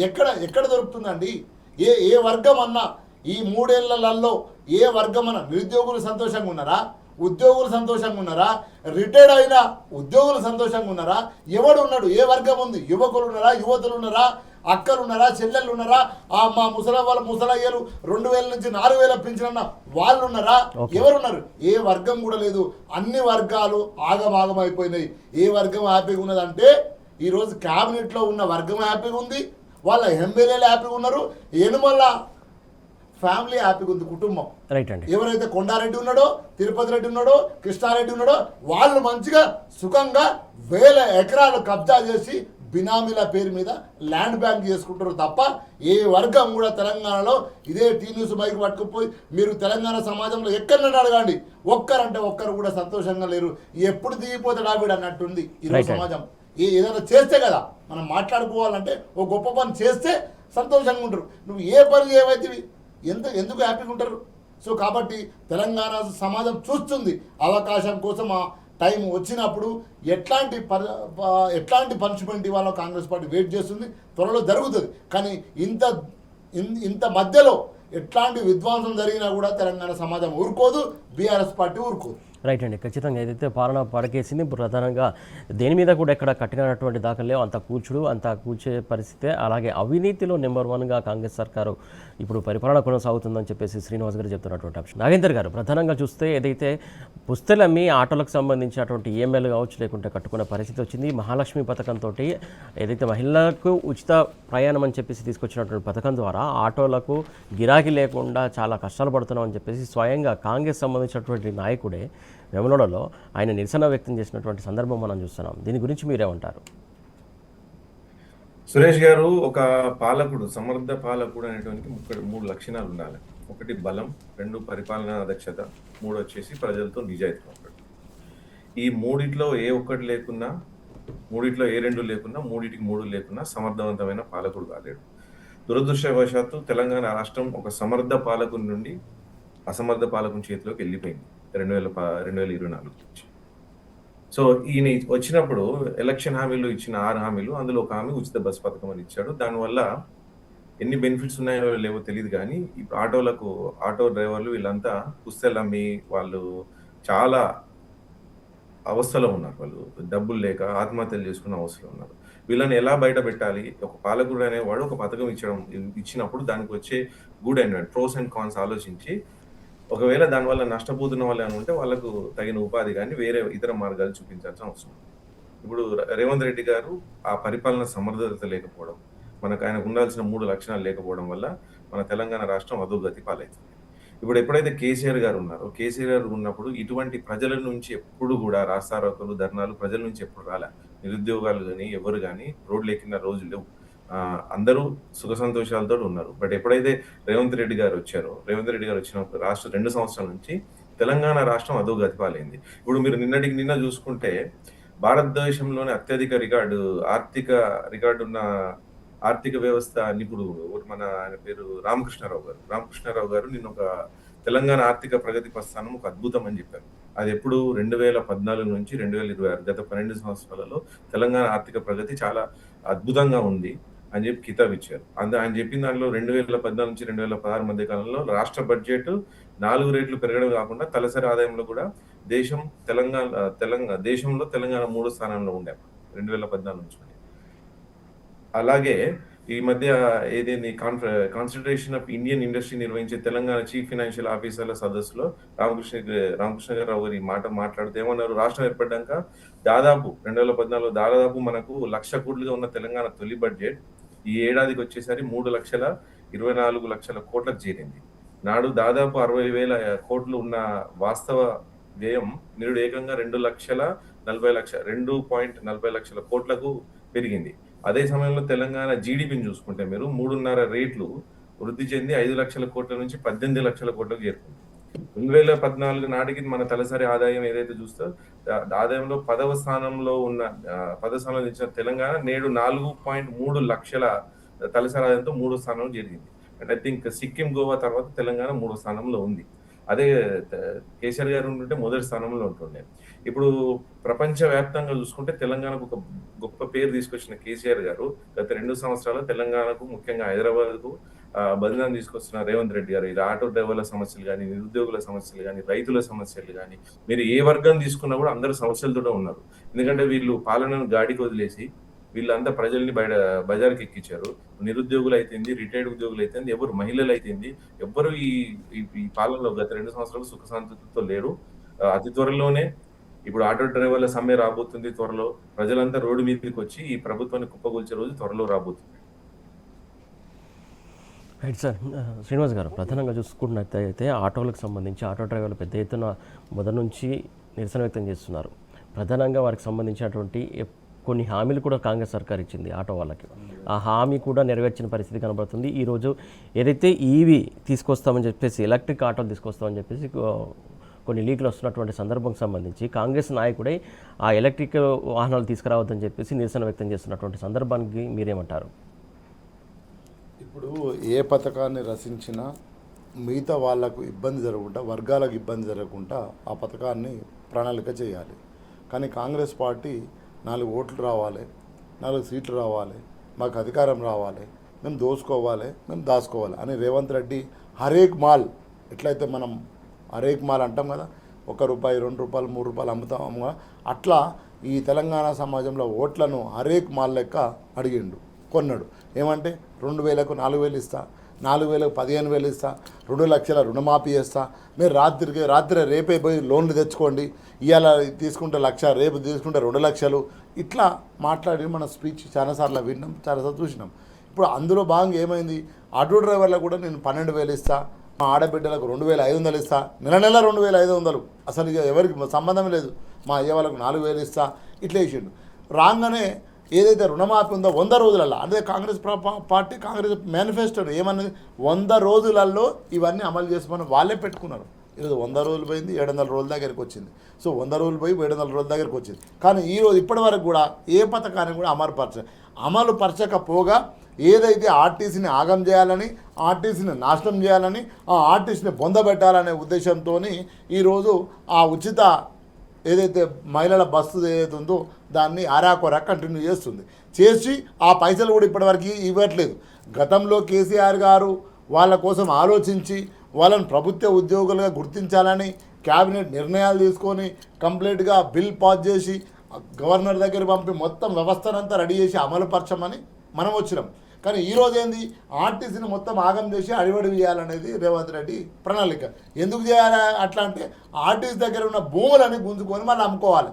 ఎక్కడ దొరుకుతుందండి? ఏ వర్గం అన్నా ఈ 3 ఏళ్లలో ఏ వర్గం అన్నా నిరుద్యోగులు సంతోషంగా ఉన్నారా? ఉద్యోగులు సంతోషంగా ఉన్నారా? రిటైర్డ్ అయిన ఉద్యోగులు సంతోషంగా ఉన్నారా? ఎవడు ఉన్నాడు? ఏ వర్గం ఉంది? యువకులు ఉన్నారా? యువతులు ఉన్నారా? అక్కలు ఉన్నారా? చెల్లెళ్ళు ఉన్నారా? మా ముసలయ్యలు 2000 నుంచి 4000 పెంచిన వాళ్ళు ఉన్నారా? ఎవరున్నారు? ఏ వర్గం కూడా లేదు. అన్ని వర్గాలు ఆగమాగం అయిపోయినాయి. ఏ వర్గం హ్యాపీగా ఉన్నదంటే ఈరోజు క్యాబినెట్లో ఉన్న వర్గం హ్యాపీగా ఉంది, వాళ్ళ ఎమ్మెల్యేలు హ్యాపీగా ఉన్నారు, ఎనుమల్ల ఫ్యామిలీ హ్యాపీగా ఉంది, కుటుంబం. రైట్ అండి. ఎవరైతే కొండారెడ్డి ఉన్నాడో, తిరుపతి రెడ్డి ఉన్నాడో, కృష్ణారెడ్డి ఉన్నాడో వాళ్ళు మంచిగా సుఖంగా 1000 ఎకరాలు కబ్జా చేసి బినామీల పేరు మీద ల్యాండ్ బ్యాంక్ చేసుకుంటారు తప్ప ఏ వర్గం కూడా తెలంగాణలో ఇదే టీ న్యూస్ మైక్ పట్టుకుపోయి మీరు తెలంగాణ సమాజంలో ఎక్కడన్నా అడగండి, ఒక్కరంటే ఒక్కరు కూడా సంతోషంగా లేరు. ఎప్పుడు దిగిపోతాడు ఆవిడ అన్నట్టుంది ఈరోజు సమాజం. ఏదైనా చేస్తే కదా మనం మాట్లాడుకోవాలంటే, ఓ గొప్ప పని చేస్తే సంతోషంగా ఉంటారు. నువ్వు ఏ పని ఏమైతే ఎందుకు హ్యాపీగా ఉంటారు? సో కాబట్టి తెలంగాణ సమాజం చూస్తుంది అవకాశం కోసం. ఆ టైం వచ్చినప్పుడు ఎట్లాంటి పనిష్మెంట్ ఇవ్వాలో కాంగ్రెస్ పార్టీ వెయిట్ చేస్తుంది. త్వరలో జరుగుతుంది. కానీ ఇంత మధ్యలో ఎట్లాంటి విధ్వంసం జరిగినా కూడా తెలంగాణ సమాజం ఊరుకోదు, బీఆర్ఎస్ పార్టీ ఊరుకోదు. రైట్ అండి. ఖచ్చితంగా ఏదైతే పాలన పడకేసింది, ప్రధానంగా దేని మీద కూడా ఎక్కడ కట్టినటువంటి దాఖలు లేవు. అంత కూల్చే పరిస్థితే. అలాగే అవినీతిలో నెంబర్ 1గా కాంగ్రెస్ సర్కారు ఇప్పుడు పరిపాలన కొనసాగుతుందని చెప్పేసి శ్రీనివాస్ గారు చెప్తున్నటువంటి అంశం. నాగేందర్ గారు, ప్రధానంగా చూస్తే ఏదైతే పుస్తలమ్మి ఆటోలకు సంబంధించినటువంటి ఈఎంఐలు కావచ్చు, లేకుంటే కట్టుకునే పరిస్థితి వచ్చింది. మహాలక్ష్మి పథకంతో ఏదైతే మహిళలకు ఉచిత ప్రయాణం అని చెప్పేసి తీసుకొచ్చినటువంటి పథకం ద్వారా ఆటోలకు గిరాకీ లేకుండా చాలా కష్టాలు పడుతున్నామని చెప్పేసి స్వయంగా కాంగ్రెస్ సంబంధించినటువంటి నాయకుడే వెములవాడలో ఆయన నిరసన వ్యక్తం చేసినటువంటి సందర్భం మనం చూస్తున్నాం. దీని గురించి మీరేమంటారు? సురేష్ గారు, ఒక పాలకుడు, సమర్థ పాలకుడు అనేటువంటి 3 లక్షణాలు ఉండాలి. 1 బలం, 2 పరిపాలనా దక్షత, 3 వచ్చేసి ప్రజలతో నిజాయితీ ఉంటాడు. ఈ 3 ఏ ఒక్కటి లేకున్నా, 3 ఏ 2 లేకున్నా, 3 లేకున్నా సమర్థవంతమైన పాలకుడు కాలేడు. దురదృష్టవశాత్తు తెలంగాణ రాష్ట్రం ఒక సమర్థ పాలకుని నుండి అసమర్థ పాలకుని చేతిలోకి వెళ్ళిపోయింది 2024 నుంచి. సో ఈయన వచ్చినప్పుడు ఎలక్షన్ హామీలు ఇచ్చిన 6 హామీలు, అందులో ఒక హామీ ఉచిత బస్ పథకం అని ఇచ్చాడు. దానివల్ల ఎన్ని బెనిఫిట్స్ ఉన్నాయో లేవో తెలియదు, కానీ ఇప్పుడు ఆటో డ్రైవర్లు వీళ్ళంతా పుస్తెలమ్మి వాళ్ళు చాలా అవస్థలో ఉన్నారు. వాళ్ళు డబ్బులు లేక ఆత్మహత్యలు చేసుకున్న అవస్థలో ఉన్నారు. వీళ్ళని ఎలా బయట పెట్టాలి? ఒక పాలకుడు అనేవాడు ఒక పథకం ఇచ్చినప్పుడు దానికి వచ్చే good and bad, pros and cons ఆలోచించి, ఒకవేళ దానివల్ల నష్టపోతున్న వాళ్ళు అని ఉంటే వాళ్ళకు తగిన ఉపాధి కానీ వేరే ఇతర మార్గాలు చూపించాల్సిన అవసరం. ఇప్పుడు రేవంత్ రెడ్డి గారు ఆ పరిపాలన సమర్థత లేకపోవడం, మనకు ఆయనకు ఉండాల్సిన 3 లక్షణాలు లేకపోవడం వల్ల మన తెలంగాణ రాష్ట్రం అధోగతి పాలవుతుంది. ఇప్పుడు ఎప్పుడైతే కేసీఆర్ గారు ఉన్నారో, కేసీఆర్ గారు ఉన్నప్పుడు ఇటువంటి ప్రజల నుంచి ఎప్పుడు కూడా రాస్తారోకలు, ధర్నాలు ప్రజల నుంచి ఎప్పుడు రాలే. నిరుద్యోగాలు కానీ ఎవరు కానీ రోడ్లు ఎక్కిన రోజులు లేవు. అందరూ సుఖ సంతోషాలతో ఉన్నారు. బట్ ఎప్పుడైతే రేవంత్ రెడ్డి గారు వచ్చినప్పుడు 2 సంవత్సరాల నుంచి తెలంగాణ రాష్ట్రం అధోగతి పాలైంది. ఇప్పుడు మీరు నిన్న చూసుకుంటే భారతదేశంలోనే అత్యధిక రికార్డు ఉన్న ఆర్థిక వ్యవస్థ నిపుణుడు ఆయన పేరు రామకృష్ణారావు గారు నిన్న ఒక తెలంగాణ ఆర్థిక ప్రగతి ప్రస్థానం ఒక అద్భుతం అని చెప్పారు. అది ఎప్పుడు 2014 నుంచి 2026 గత 12 సంవత్సరాలలో తెలంగాణ ఆర్థిక ప్రగతి చాలా అద్భుతంగా ఉంది అని చెప్పి కితాబ్ ఇచ్చారు. ఆయన చెప్పిన దానిలో 2014 నుంచి 2016 మధ్య కాలంలో రాష్ట్ర బడ్జెట్ 4 రెట్లు పెరగడం కాకుండా తలసరి ఆదాయంలో కూడా దేశంలో తెలంగాణ 3వ స్థానంలో ఉండే 2014 నుంచి. అలాగే ఈ మధ్య ఏదైంది కాన్సన్ట్రేషన్ ఆఫ్ ఇండియన్ ఇండస్ట్రీ నిర్వహించే తెలంగాణ చీఫ్ ఫైనాన్షియల్ ఆఫీసర్ల సదస్సులో రామకృష్ణగారు ఈ మాట మాట్లాడుతూ ఏమన్నారు? రాష్ట్రం ఏర్పడ్డాక దాదాపు 2014 దాదాపు మనకు 1,00,000 కోట్లుగా ఉన్న తెలంగాణ తొలి బడ్జెట్ ఈ ఏడాదికి వచ్చేసరి 24 లక్షల కోట్లకు చేరింది. నాడు దాదాపు 60,000 కోట్లు ఉన్న వాస్తవ వ్యయం నేడు ఏకంగా 2.40 లక్షల కోట్లకు పెరిగింది. అదే సమయంలో తెలంగాణ జీడిపిని చూసుకుంటే మీరు 3.5 రెట్లు వృద్ధి చెంది 5 లక్షల కోట్ల నుంచి 18 లక్షల కోట్లకు చేరుకుంది. 2014 నాటికి మన తలసరి ఆదాయం ఏదైతే చూస్తే ఆదాయంలో 10వ స్థానంలో ఉన్న 10వ స్థానంలో నిలిచిన తెలంగాణ నేడు 4.3 లక్షల తలసరి ఆదాయంతో 3వ స్థానంలో జరిగింది. And I think Sikkim, Goa తర్వాత తెలంగాణ 3వ స్థానంలో ఉంది. అదే కేసీఆర్ గారు ఉంటుంటే మొదటి స్థానంలో ఉంటుండే. ఇప్పుడు ప్రపంచవ్యాప్తంగా చూసుకుంటే తెలంగాణకు ఒక గొప్ప పేరు తీసుకొచ్చిన కేసీఆర్ గారు గత 2 సంవత్సరాలు తెలంగాణకు, ముఖ్యంగా హైదరాబాద్కు బదనాం తీసుకొస్తున్న రేవంత్ రెడ్డి గారు ఇలా ఆటో డ్రైవర్ల సమస్యలు కానీ, నిరుద్యోగుల సమస్యలు కానీ, రైతుల సమస్యలు కానీ, మీరు ఏ వర్గం తీసుకున్నా కూడా అందరూ సమస్యలతోనే ఉన్నారు. ఎందుకంటే వీళ్ళు పాలనను గాడికి వదిలేసి వీళ్ళంతా ప్రజల్ని బజార్కి ఎక్కించారు. నిరుద్యోగులు అయితేంది, రిటైర్డ్ ఉద్యోగులు అయితేంది, ఎవరు మహిళలు అయితేంది, ఎవ్వరు ఈ పాలనలో గత 2 సంవత్సరాలు సుఖశాంతితో లేరు. అతి త్వరలోనే ఇప్పుడు ఆటో డ్రైవర్ల సమ్మె రాబోతుంది. త్వరలో ప్రజలంతా రోడ్డు మీదకి వచ్చి ఈ ప్రభుత్వాన్ని కుప్పగొల్చే రోజు త్వరలో రాబోతుంది. Right sir. శ్రీనివాస్ గారు, ప్రధానంగా చూసుకున్నట్లయితే ఆటోలకు సంబంధించి ఆటో డ్రైవర్లు పెద్ద ఎత్తున మొదటి నుంచి నిరసన వ్యక్తం చేస్తున్నారు. ప్రధానంగా వారికి సంబంధించినటువంటి కొన్ని హామీలు కూడా కాంగ్రెస్ సర్కార్ ఇచ్చింది ఆటో వాళ్ళకి. ఆ హామీ కూడా నెరవేర్చిన పరిస్థితి కనబడుతుంది. ఈరోజు ఏదైతే ఈవీ తీసుకొస్తామని చెప్పేసి, ఎలక్ట్రిక్ ఆటోలు తీసుకొస్తామని చెప్పేసి కొన్ని లీకులు వస్తున్నటువంటి సందర్భంకి సంబంధించి కాంగ్రెస్ నాయకుడై ఆ ఎలక్ట్రిక్ వాహనాలు తీసుకురావద్దని చెప్పేసి నిరసన వ్యక్తం చేస్తున్నటువంటి సందర్భానికి మీరేమంటారు? ఇప్పుడు ఏ పథకాన్ని రచించినా మిగతా వాళ్ళకు ఇబ్బంది జరగకుండా, వర్గాలకు ఇబ్బంది జరగకుండా ఆ పథకాన్ని ప్రణాళిక చేయాలి. కానీ కాంగ్రెస్ పార్టీ 4 ఓట్లు రావాలి, 4 సీట్లు రావాలి, మాకు అధికారం రావాలి, మేము దోసుకోవాలి, మేము దాచుకోవాలి అని రేవంత్ రెడ్డి హరేక్ మాల్, ఎట్లయితే మనం హరేక్ మాల్ అంటాం కదా, ₹1, ₹2, ₹3 అమ్ముతాము, అట్లా ఈ తెలంగాణ సమాజంలో ఓట్లను హరేక్ మాల్ లెక్క అడిగిండు, కొన్నాడు. ఏమంటే 2,000కు 4,000 ఇస్తా, 4,000కు 15,000 ఇస్తా, 2 లక్షల రుణమాఫీ చేస్తా, మీరు రాత్రి రేపే పోయి లోన్లు తెచ్చుకోండి, ఇవాళ తీసుకుంటే 1,00,000, రేపు తీసుకుంటే 2 లక్షలు, ఇట్లా మాట్లాడి మన స్పీచ్ చాలాసార్లు విన్నాం, చాలాసార్లు చూసినాం. ఇప్పుడు అందులో భాగంగా ఏమైంది, ఆటో డ్రైవర్లకు కూడా నేను 12,000 ఇస్తా, మా ఆడబిడ్డలకు 2,500 ఇస్తా, నెల 2,500, అసలు ఇక ఎవరికి సంబంధం లేదు, మా అయ్య వాళ్ళకు 4,000 ఇస్తా, ఇట్లా వేసిండు. రాగానే ఏదైతే రుణమాఫీ ఉందో 100 రోజులలో, అదే కాంగ్రెస్ పార్టీ కాంగ్రెస్ మేనిఫెస్టోలో ఏమన్నది, 100 రోజులలో ఇవన్నీ అమలు చేసుకోమని వాళ్ళే పెట్టుకున్నారు. ఈరోజు 100 రోజులు పోయింది, 700 రోజుల దగ్గరికి వచ్చింది. సో 100 రోజులు పోయి 700 రోజుల దగ్గరికి వచ్చింది. కానీ ఈరోజు ఇప్పటి వరకు కూడా ఏ పథకాన్ని కూడా అమలు పరచకపోగా ఏదైతే ఆర్టీసీని ఆగం చేయాలని, ఆర్టీసీని నాశనం చేయాలని, ఆ ఆర్టీసీని పొందబెట్టాలనే ఉద్దేశంతో ఈరోజు ఆ ఉచిత ఏదైతే మహిళల బస్సు ఏదైతే ఉందో దాన్ని ఆరాకొరా కంటిన్యూ చేసి ఆ పైసలు కూడా ఇప్పటివరకు ఇవ్వట్లేదు. గతంలో కేసీఆర్ గారు వాళ్ళ కోసం ఆలోచించి వాళ్ళని ప్రభుత్వ ఉద్యోగులుగా గుర్తించాలని క్యాబినెట్ నిర్ణయాలు తీసుకొని కంప్లీట్గా బిల్ పాస్ చేసి గవర్నర్ దగ్గర పంపి మొత్తం వ్యవస్థనంతా రెడీ చేసి అమలుపరచమని మనం వచ్చినాం. కానీ ఈరోజు ఏంది, ఆర్టీసీని మొత్తం ఆగం చేసి అడివడి చేయాలనేది రేవంత్ రెడ్డి ప్రణాళిక. ఎందుకు చేయాలి అట్లా అంటే, ఆర్టీసీ దగ్గర ఉన్న భూములని గుంజుకొని మళ్ళీ అమ్ముకోవాలి.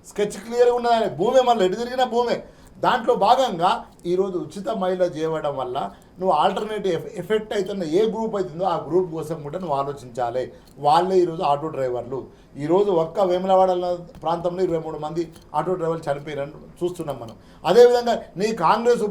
స్కెచ్ క్లియర్గా ఉన్నదాని భూమే, మళ్ళీ ఎటు తిరిగిన భూమే. దాంట్లో భాగంగా ఈరోజు ఉచిత మహిళ చేయడం వల్ల నువ్వు ఆల్టర్నేటివ్ ఎఫెక్ట్ అవుతున్న ఏ గ్రూప్ అవుతుందో ఆ గ్రూప్ కోసం కూడా నువ్వు ఆలోచించాలి. వాళ్ళే ఈరోజు ఆటో డ్రైవర్లు. ఈరోజు ఒక్క వేములవాడ ప్రాంతంలో 23 మంది ఆటో డ్రైవర్లు చనిపోయారని చూస్తున్నాం మనం. అదేవిధంగా నీ కాంగ్రెస్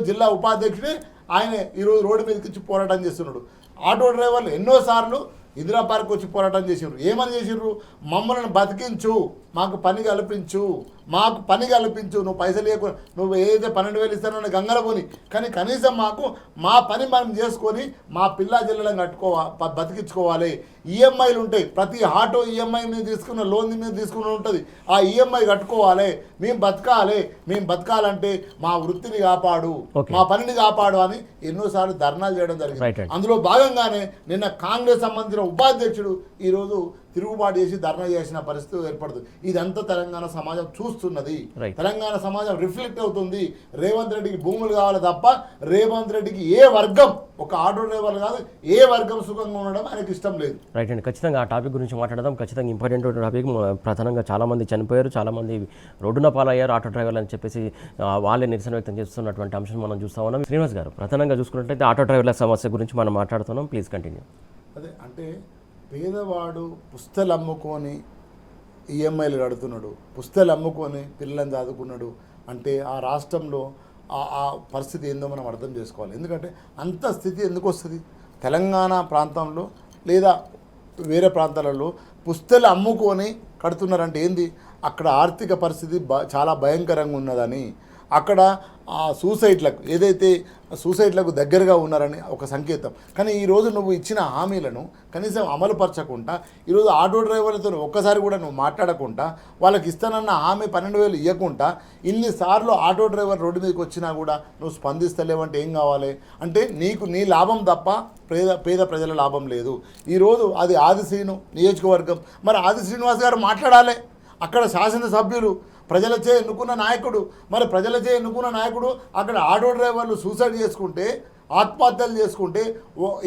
జిల్లా ఉపాధ్యక్షుడే ఆయన ఈరోజు రోడ్డు మీదకి వచ్చి పోరాటం చేస్తున్నాడు. ఆటో డ్రైవర్లు ఎన్నోసార్లు ఇందిరా పార్క్ వచ్చి పోరాటం చేసిండ్రు. ఏమని చేసిండ్రు, మమ్మల్ని బతికించు, మాకు పని కల్పించు, నువ్వు పైసలు లేకుండా నువ్వు ఏదైతే 12,000 ఇస్తానో గంగల పోని, కానీ కనీసం మాకు మా పని మనం చేసుకొని మా పిల్లా జిల్లాలను బతికించుకోవాలి. ఈఎంఐలు ఉంటాయి, ప్రతి ఆటో ఈఎంఐ మీద తీసుకున్న లోన్ మీద తీసుకున్న ఉంటుంది, ఆ ఈఎంఐ కట్టుకోవాలి. మేము బతకాలంటే మా వృత్తిని కాపాడు, మా పనిని కాపాడు అని ఎన్నోసార్లు ధర్నాలు చేయడం జరిగింది. అందులో భాగంగానే నిన్న కాంగ్రెస్ సంబంధించిన ఉపాధ్యక్షుడు ఈరోజు తిరుగుబాటు చేసి ధర్నా చేసిన పరిస్థితి ఏర్పడుతుంది. ఇదంతా తెలంగాణ సమాజం చూస్తున్నది. Right. తెలంగాణ సమాజం రిఫ్లెక్ట్ అవుతుంది. రేవంత్ రెడ్డికి భూములు కావాలి తప్ప రేవంత్ రెడ్డికి ఏ వర్గం, ఒక ఆటో డ్రైవర్ కాదు, ఏ వర్గం సుఖంగా ఉండడం ఆయనకి ఇష్టం లేదు. రైట్ అండి, ఖచ్చితంగా ఆ టాపిక్ గురించి మాట్లాడదాం. ఖచ్చితంగా ఇంపార్టెంట్ టాపిక్. ప్రధానంగా చాలామంది చనిపోయారు, చాలామంది రోడ్డున పాలయ్యారు ఆటో డ్రైవర్లు అని చెప్పేసి వాళ్ళే నిరసన వ్యక్తం చేస్తున్నటువంటి అంశం మనం చూస్తా ఉన్నాం. శ్రీనివాస్ గారు, ప్రధానంగా చూసుకున్నట్లయితే ఆటో డ్రైవర్ల సమస్య గురించి మనం మాట్లాడుతున్నాం. Please continue. అదే అంటే పేదవాడు పుస్తలు అమ్ముకొని ఈఎంఐలు కడుతున్నాడు, పుస్తలు అమ్ముకొని పిల్లలను చదువుకున్నాడు అంటే ఆ రాష్ట్రంలో ఆ పరిస్థితి ఏందో మనం అర్థం చేసుకోవాలి. ఎందుకంటే అంత స్థితి ఎందుకు వస్తుంది? తెలంగాణ ప్రాంతంలో లేదా వేరే ప్రాంతాలలో పుస్తలు అమ్ముకొని కడుతున్నారంటే ఏంది? అక్కడ ఆర్థిక పరిస్థితి చాలా భయంకరంగా ఉన్నదని, అక్కడ సూసైడ్లకు ఏదైతే సూసైడ్లకు దగ్గరగా ఉన్నారని ఒక సంకేతం. కానీ ఈరోజు నువ్వు ఇచ్చిన హామీలను కనీసం అమలుపరచకుండా, ఈరోజు ఆటో డ్రైవర్లతో ఒక్కసారి కూడా నువ్వు మాట్లాడకుండా, వాళ్ళకి ఇస్తానన్న హామీ 12,000 ఇవ్వకుండా, ఇన్నిసార్లు ఆటో డ్రైవర్ రోడ్డు మీదకి వచ్చినా కూడా నువ్వు స్పందిస్తలేవంటే ఏం కావాలి? అంటే నీ లాభం తప్ప పేద ప్రజల లాభం లేదు. ఈరోజు అది ఆదిశ్రీను నియోజకవర్గం, మరి ఆది శ్రీనివాస్ గారు మాట్లాడాలి. అక్కడ శాసనసభ్యులు ప్రజలచే ఎన్నుకున్న నాయకుడు, మరి ప్రజలచే ఎన్నుకున్న నాయకుడు అక్కడ ఆటో డ్రైవర్లు సూసైడ్ చేసుకుంటే, ఆత్మహత్యలు చేసుకుంటే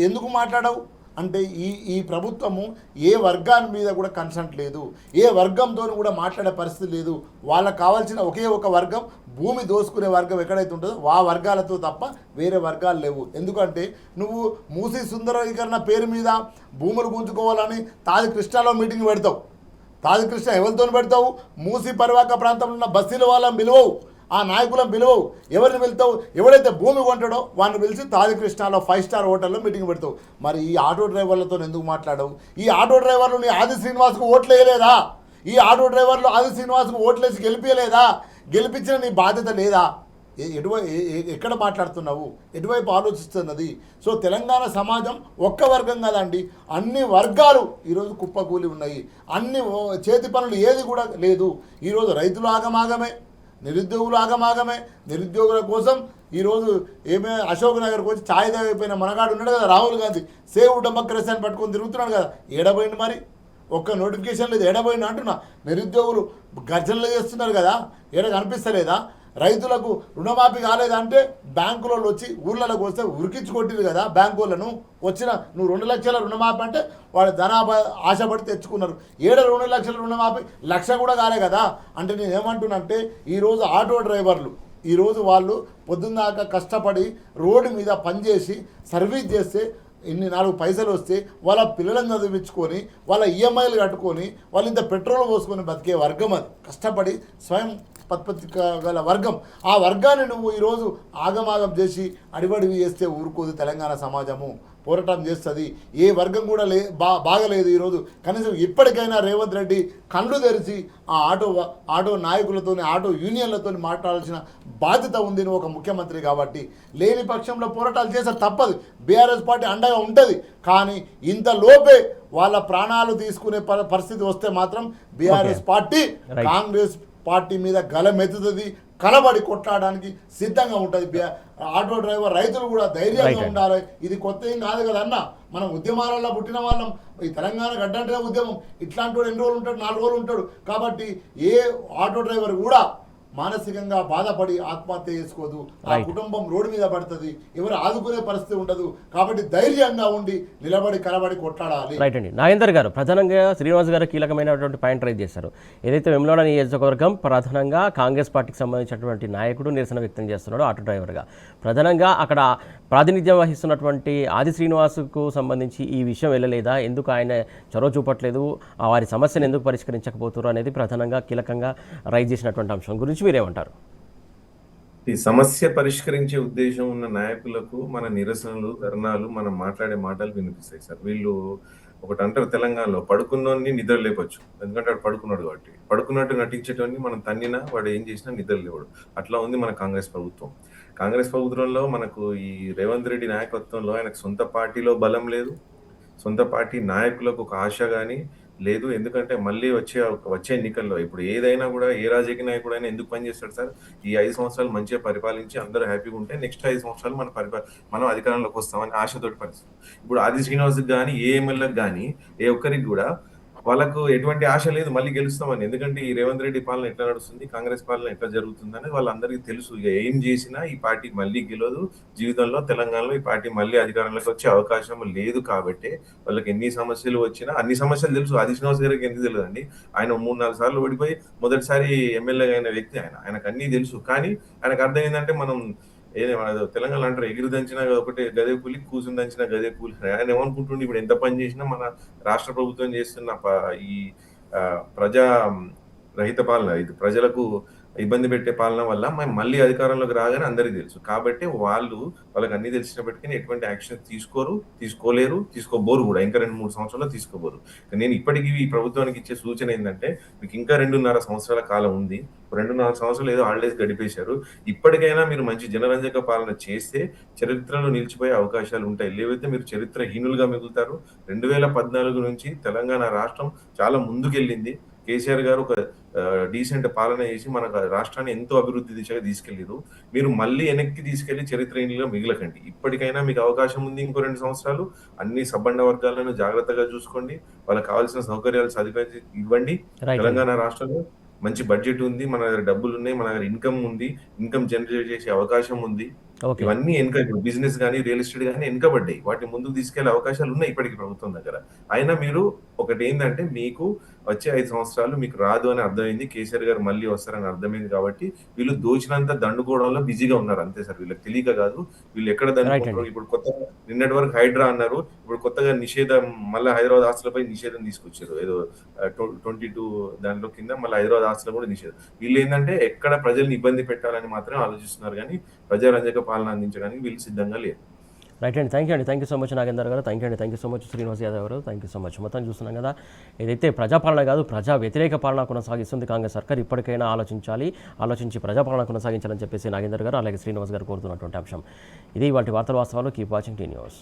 ఎందుకు మాట్లాడవు? అంటే ఈ ప్రభుత్వము ఏ వర్గాన్ని మీద కూడా కన్సర్న్ లేదు, ఏ వర్గంతో కూడా మాట్లాడే పరిస్థితి లేదు. వాళ్ళకు కావాల్సిన ఒకే ఒక వర్గం, భూమి దోసుకునే వర్గం ఎక్కడైతే ఉంటుందో ఆ వర్గాలతో తప్ప వేరే వర్గాలు లేవు. ఎందుకంటే నువ్వు మూసీ సుందరీకరణ పేరు మీద భూములు గుంజుకోవాలని తాజి కృష్ణాలో మీటింగ్ పెడతావు. తాజి కృష్ణ ఎవరితో పెడతావు? మూసీ పరివాహక ప్రాంతంలో ఉన్న బస్తీల వాళ్ళని పిలువవు, ఆ నాయకులను పిలువవు. ఎవరిని వెళ్తావు? ఎవడైతే భూమి కొంటాడో వాడిని పిలిచి తాజి కృష్ణాలో 5 స్టార్ హోటల్లో మీటింగ్ పెడతావు. మరి ఈ ఆటో డ్రైవర్లతో ఎందుకు మాట్లాడవు? ఈ ఆటో డ్రైవర్లు నీ ఆది శ్రీనివాస్కు ఓట్లు వేయలేదా? ఈ ఆటో డ్రైవర్లు ఆది శ్రీనివాస్కు ఓట్లేసి గెలిపించలేదా? గెలిపించిన నీ బాధ్యత లేదా? ఎక్కడ మాట్లాడుతున్నావు? ఎటువైపు ఆలోచిస్తున్నది? సో తెలంగాణ సమాజం ఒక్క వర్గం కాదండి, అన్ని వర్గాలు ఈరోజు కుప్పకూలి ఉన్నాయి. అన్ని చేతి పనులు ఏది కూడా లేదు. ఈరోజు రైతులు ఆగమాగమే, నిరుద్యోగులు ఆగమాగమే. నిరుద్యోగుల కోసం ఈరోజు అశోక్ నగర్కి వచ్చి ఛాయ్ తాగిపోయిన మనగాడు ఉన్నాడు కదా రాహుల్ గాంధీ, సేవ్ డెమోక్రసీ అని పట్టుకొని తిరుగుతున్నాడు కదా, ఏడబోయింది మరి? ఒక్క నోటిఫికేషన్ లేదు, ఏడబోయింది అంటున్నా. నిరుద్యోగులు గర్జనలు చేస్తున్నారు కదా, ఏడ కనిపిస్తలేదా? రైతులకు రుణమాఫీ కాలేదంటే బ్యాంకులో వచ్చి ఊర్లలోకి వస్తే ఉరికించి కొట్టిరు కదా బ్యాంకు వాళ్ళను. వచ్చిన నువ్వు 2 లక్షల రుణమాఫీ అంటే వాడు ధనాభా ఆశపడి తెచ్చుకున్నారు. 2 లక్షల రుణమాఫీ 1,00,000 కూడా కాలే కదా. అంటే నేను ఏమంటున్నానంటే ఈరోజు ఆటో డ్రైవర్లు ఈరోజు వాళ్ళు పొద్దున్నాక కష్టపడి రోడ్డు మీద పనిచేసి సర్వీస్ చేస్తే ఇన్ని 4 పైసలు వస్తే వాళ్ళ పిల్లలను చదివించుకొని వాళ్ళ ఈఎంఐలు కట్టుకొని వాళ్ళు ఇంత పెట్రోల్ పోసుకొని బతికే వర్గం అది, కష్టపడి స్వయం పత్పత్తి గల వర్గం. ఆ వర్గాన్ని నువ్వు ఈరోజు ఆగమాగం చేసి అడిబడివి చేస్తే ఊరుకోదు తెలంగాణ సమాజము, పోరాటం చేస్తుంది. ఏ వర్గం కూడా బాగలేదు ఈరోజు. కనీసం ఇప్పటికైనా రేవంత్ రెడ్డి కళ్ళు తెరిచి ఆ ఆటో నాయకులతో ఆటో యూనియన్లతో మాట్లాడాల్సిన బాధ్యత ఉంది. నువ్వు ఒక ముఖ్యమంత్రి కాబట్టి. లేని పక్షంలో పోరాటాలు చేస్తే తప్పదు. బీఆర్ఎస్ పార్టీ అండగా ఉంటుంది. కానీ ఇంత లోపే వాళ్ళ ప్రాణాలు తీసుకునే పరిస్థితి వస్తే మాత్రం బీఆర్ఎస్ పార్టీ కాంగ్రెస్ పార్టీ మీద గలమెత్తుతుంది, కలబడి కొట్లాడడానికి సిద్ధంగా ఉంటుంది. ఆటో డ్రైవర్ రైతులు కూడా ధైర్యంగా ఉండాలి. ఇది కొత్త ఏం కాదు కదన్న, మనం ఉద్యమాలలో పుట్టిన వాళ్ళం. ఈ తెలంగాణ గడ్డంటే ఉద్యమం. ఇట్లాంటి వాడు ఎన్ని రోజులు ఉంటాడు? 4 రోజులు ఉంటాడు. కాబట్టి ఏ ఆటో డ్రైవర్ కూడా మానసికంగా బాధపడి ఆత్మహత్య చేసుకోదు. ఆ కుటుంబం రోడ్డు మీద పడుతుంది, ఎవరు ఆదుకునే పరిస్థితి ఉండదు. కాబట్టి ధైర్యంగా ఉండి నిలబడి కలబడి కొట్లాడాలి. రైట్ అండి. నాగేందర్ గారు, ప్రధానంగా శ్రీనివాస్ గారు కీలకమైనటువంటి పాయింట్ రైజ్ చేశారు. ఏదైతే వెమ్లవాడ నియోజకవర్గం ప్రధానంగా కాంగ్రెస్ పార్టీకి సంబంధించినటువంటి నాయకుడు నిరసన వ్యక్తం చేస్తున్నాడు ఆటో డ్రైవర్గా, ప్రధానంగా అక్కడ ప్రాతినిధ్యం వహిస్తున్నటువంటి ఆది శ్రీనివాస్కు సంబంధించి ఈ విషయం వెళ్ళలేదా? ఎందుకు ఆయన చొరవ చూపట్లేదు? వారి సమస్యను ఎందుకు పరిష్కరించకపోతున్నారు అనేది ప్రధానంగా కీలకంగా రైజ్ చేసినటువంటి అంశం గురించి మీరేమంటారు? ఈ సమస్య పరిష్కరించే ఉద్దేశం ఉన్న నాయకులకు మన నిరసనలు, ధర్నాలు, మనం మాట్లాడే మాటలు వినిపిస్తాయి సార్. వీళ్ళు ఒకటి అంటారు తెలంగాణలో, పడుకున్నోని నిద్ర లేపచ్చు. ఎందుకంటే వాడు పడుకున్నాడు కాబట్టి. పడుకున్నట్టు నటించేటోని మనం తన్నినా వాడు ఏం చేసినా నిద్ర లేవాడు. అట్లా ఉంది మన కాంగ్రెస్ ప్రభుత్వం. కాంగ్రెస్ ప్రభుత్వంలో మనకు ఈ రేవంత్ రెడ్డి నాయకత్వంలో ఆయనకు సొంత పార్టీలో బలం లేదు, సొంత పార్టీ నాయకులకు ఒక ఆశ కానీ లేదు. ఎందుకంటే మళ్ళీ వచ్చే ఎన్నికల్లో ఇప్పుడు ఏదైనా కూడా ఏ రాజకీయ నాయకుడు అయినా ఎందుకు పనిచేస్తాడు సార్? ఈ 5 సంవత్సరాలు మంచిగా పరిపాలించి అందరూ హ్యాపీగా ఉంటే నెక్స్ట్ 5 సంవత్సరాలు మనం అధికారంలోకి వస్తామని ఆశతోటి పరిస్థితి. ఇప్పుడు ఆది శ్రీనివాస్కి కానీ ఏ ఎమ్మెల్యేకి కానీ ఏ ఒక్కరికి కూడా వాళ్ళకు ఎటువంటి ఆశ లేదు మళ్ళీ గెలుస్తామని. ఎందుకంటే ఈ రేవంత్ రెడ్డి పాలన ఎట్లా నడుస్తుంది, కాంగ్రెస్ పాలన ఎట్లా జరుగుతుందని వాళ్ళందరికీ తెలుసు. ఇక ఏం చేసినా ఈ పార్టీ మళ్ళీ గెలవదు. జీవితంలో తెలంగాణలో ఈ పార్టీ మళ్ళీ అధికారంలోకి వచ్చే అవకాశం లేదు కాబట్టి వాళ్ళకి ఎన్ని సమస్యలు వచ్చినా అన్ని సమస్యలు తెలుసు. ఆది శ్రీనివాస్ గారికి ఎందుకు తెలియదండి? ఆయన 3, 4 సార్లు ఓడిపోయి మొదటిసారి ఎమ్మెల్యేగా అయిన వ్యక్తి ఆయన. ఆయనకు అన్నీ తెలుసు. కానీ ఆయనకు అర్థం ఏంటంటే మనం తెలంగాణ అంటారు ఎగిరి దంచినా ఒకటే గదే కూలి, కూసుని దంచినా గదే కూలి. ఆయన ఏమనుకుంటుండే ఇప్పుడు ఎంత పని చేసినా మన రాష్ట్ర ప్రభుత్వం చేస్తున్న ఈ ప్రజా రహిత పాలన, ఇది ప్రజలకు ఇబ్బంది పెట్టే పాలన వల్ల మేము మళ్ళీ అధికారంలోకి రాగానే అందరికీ తెలుసు. కాబట్టి వాళ్ళకి అన్ని తెలిసినప్పటికీ ఎటువంటి యాక్షన్ తీసుకోలేరు, తీసుకోబోరు కూడా. ఇంకా 2, 3 సంవత్సరాల్లో తీసుకోబోరు. నేను ఇప్పటికీ ఈ ప్రభుత్వానికి ఇచ్చే సూచన ఏంటంటే మీకు ఇంకా 2.5 సంవత్సరాల కాలం ఉంది. 2.5 సంవత్సరాలు ఏదో హాలిడేస్ గడిపేశారు. ఇప్పటికైనా మీరు మంచి జనరంజక పాలన చేస్తే చరిత్రలో నిలిచిపోయే అవకాశాలు ఉంటాయి. లేకపోతే మీరు చరిత్రహీనులుగా మిగులుతారు. 2014 నుంచి తెలంగాణ రాష్ట్రం చాలా ముందుకెళ్ళింది. కేసీఆర్ గారు ఒక డీసెంట్ పాలన చేసి మన రాష్ట్రాన్ని ఎంతో అభివృద్ధి దిశగా తీసుకెళ్లారు. మీరు మళ్ళీ వెనక్కి తీసుకెళ్లి చరిత్రహీనులుగా మిగలకండి. ఇప్పటికైనా మీకు అవకాశం ఉంది. ఇంకో 2 సంవత్సరాలు అన్ని సబ్బండ వర్గాలను జాగ్రత్తగా చూసుకోండి. వాళ్ళకి కావాల్సిన సౌకర్యాలు ఇవ్వండి. తెలంగాణ రాష్ట్రంలో మంచి బడ్జెట్ ఉంది, మన దగ్గర డబ్బులు ఉన్నాయి, మన దగ్గర ఇన్కమ్ ఉంది, ఇన్కమ్ జనరేట్ చేసే అవకాశం ఉంది. ఇవన్నీ ఇప్పుడు బిజినెస్ కానీ రియల్ ఎస్టేట్ కానీ వెనుకబడ్డాయి. వాటిని ముందుకు తీసుకెళ్లే అవకాశాలు ఉన్నాయి ఇప్పటికి ప్రభుత్వం దగ్గర. అయినా మీరు ఒకటి ఏంటంటే మీకు వచ్చే 5 సంవత్సరాలు మీకు రాదు అని అర్థమైంది. కేసీఆర్ గారు మళ్ళీ వస్తారని అర్థమైంది కాబట్టి వీళ్ళు దోచినంత దండుకోవడంలో బిజీగా ఉన్నారు అంతే సార్. వీళ్ళకి తెలియక కాదు. వీళ్ళు ఎక్కడ దండుకుంటారు. ఇప్పుడు కొత్తగా నిన్నటి వరకు హైడ్రా అన్నారు, ఇప్పుడు కొత్తగా నిషేధం, మళ్ళీ హైదరాబాద్ ఆస్తులపై నిషేధం తీసుకొచ్చారు. ఏదో 22 దాంట్లో కింద మళ్ళీ హైదరాబాద్ ఆస్తులు కూడా నిషేధం. వీళ్ళు ఏంటంటే ఎక్కడ ప్రజల్ని ఇబ్బంది పెట్టాలని మాత్రమే ఆలోచిస్తున్నారు కానీ ప్రజారంజక పాలన అందించడానికి వీళ్ళు సిద్ధంగా లేరు. రైట్ అండి. Thank you so much Nagender గారు. Thank you so much Srinivas Yadav గారు. Thank you so much. మొత్తం చూస్తున్నాం కదా, ఏదైతే ప్రజాపాలన కాదు ప్రజా వ్యతిరేక పాలన కొనసాగిస్తుంది కాంగ్రెస్ సర్కార్. ఇప్పటికైనా ఆలోచించి ప్రజాపాలన కొనసాగించాలని చెప్పేసి నాగేందర్ గారు అలాగే శ్రీనివాస్ గారు కోరుతున్నటువంటి అంశం ఇది. వాటి వార్తల వాస్తవాలు. Keep watching tea news.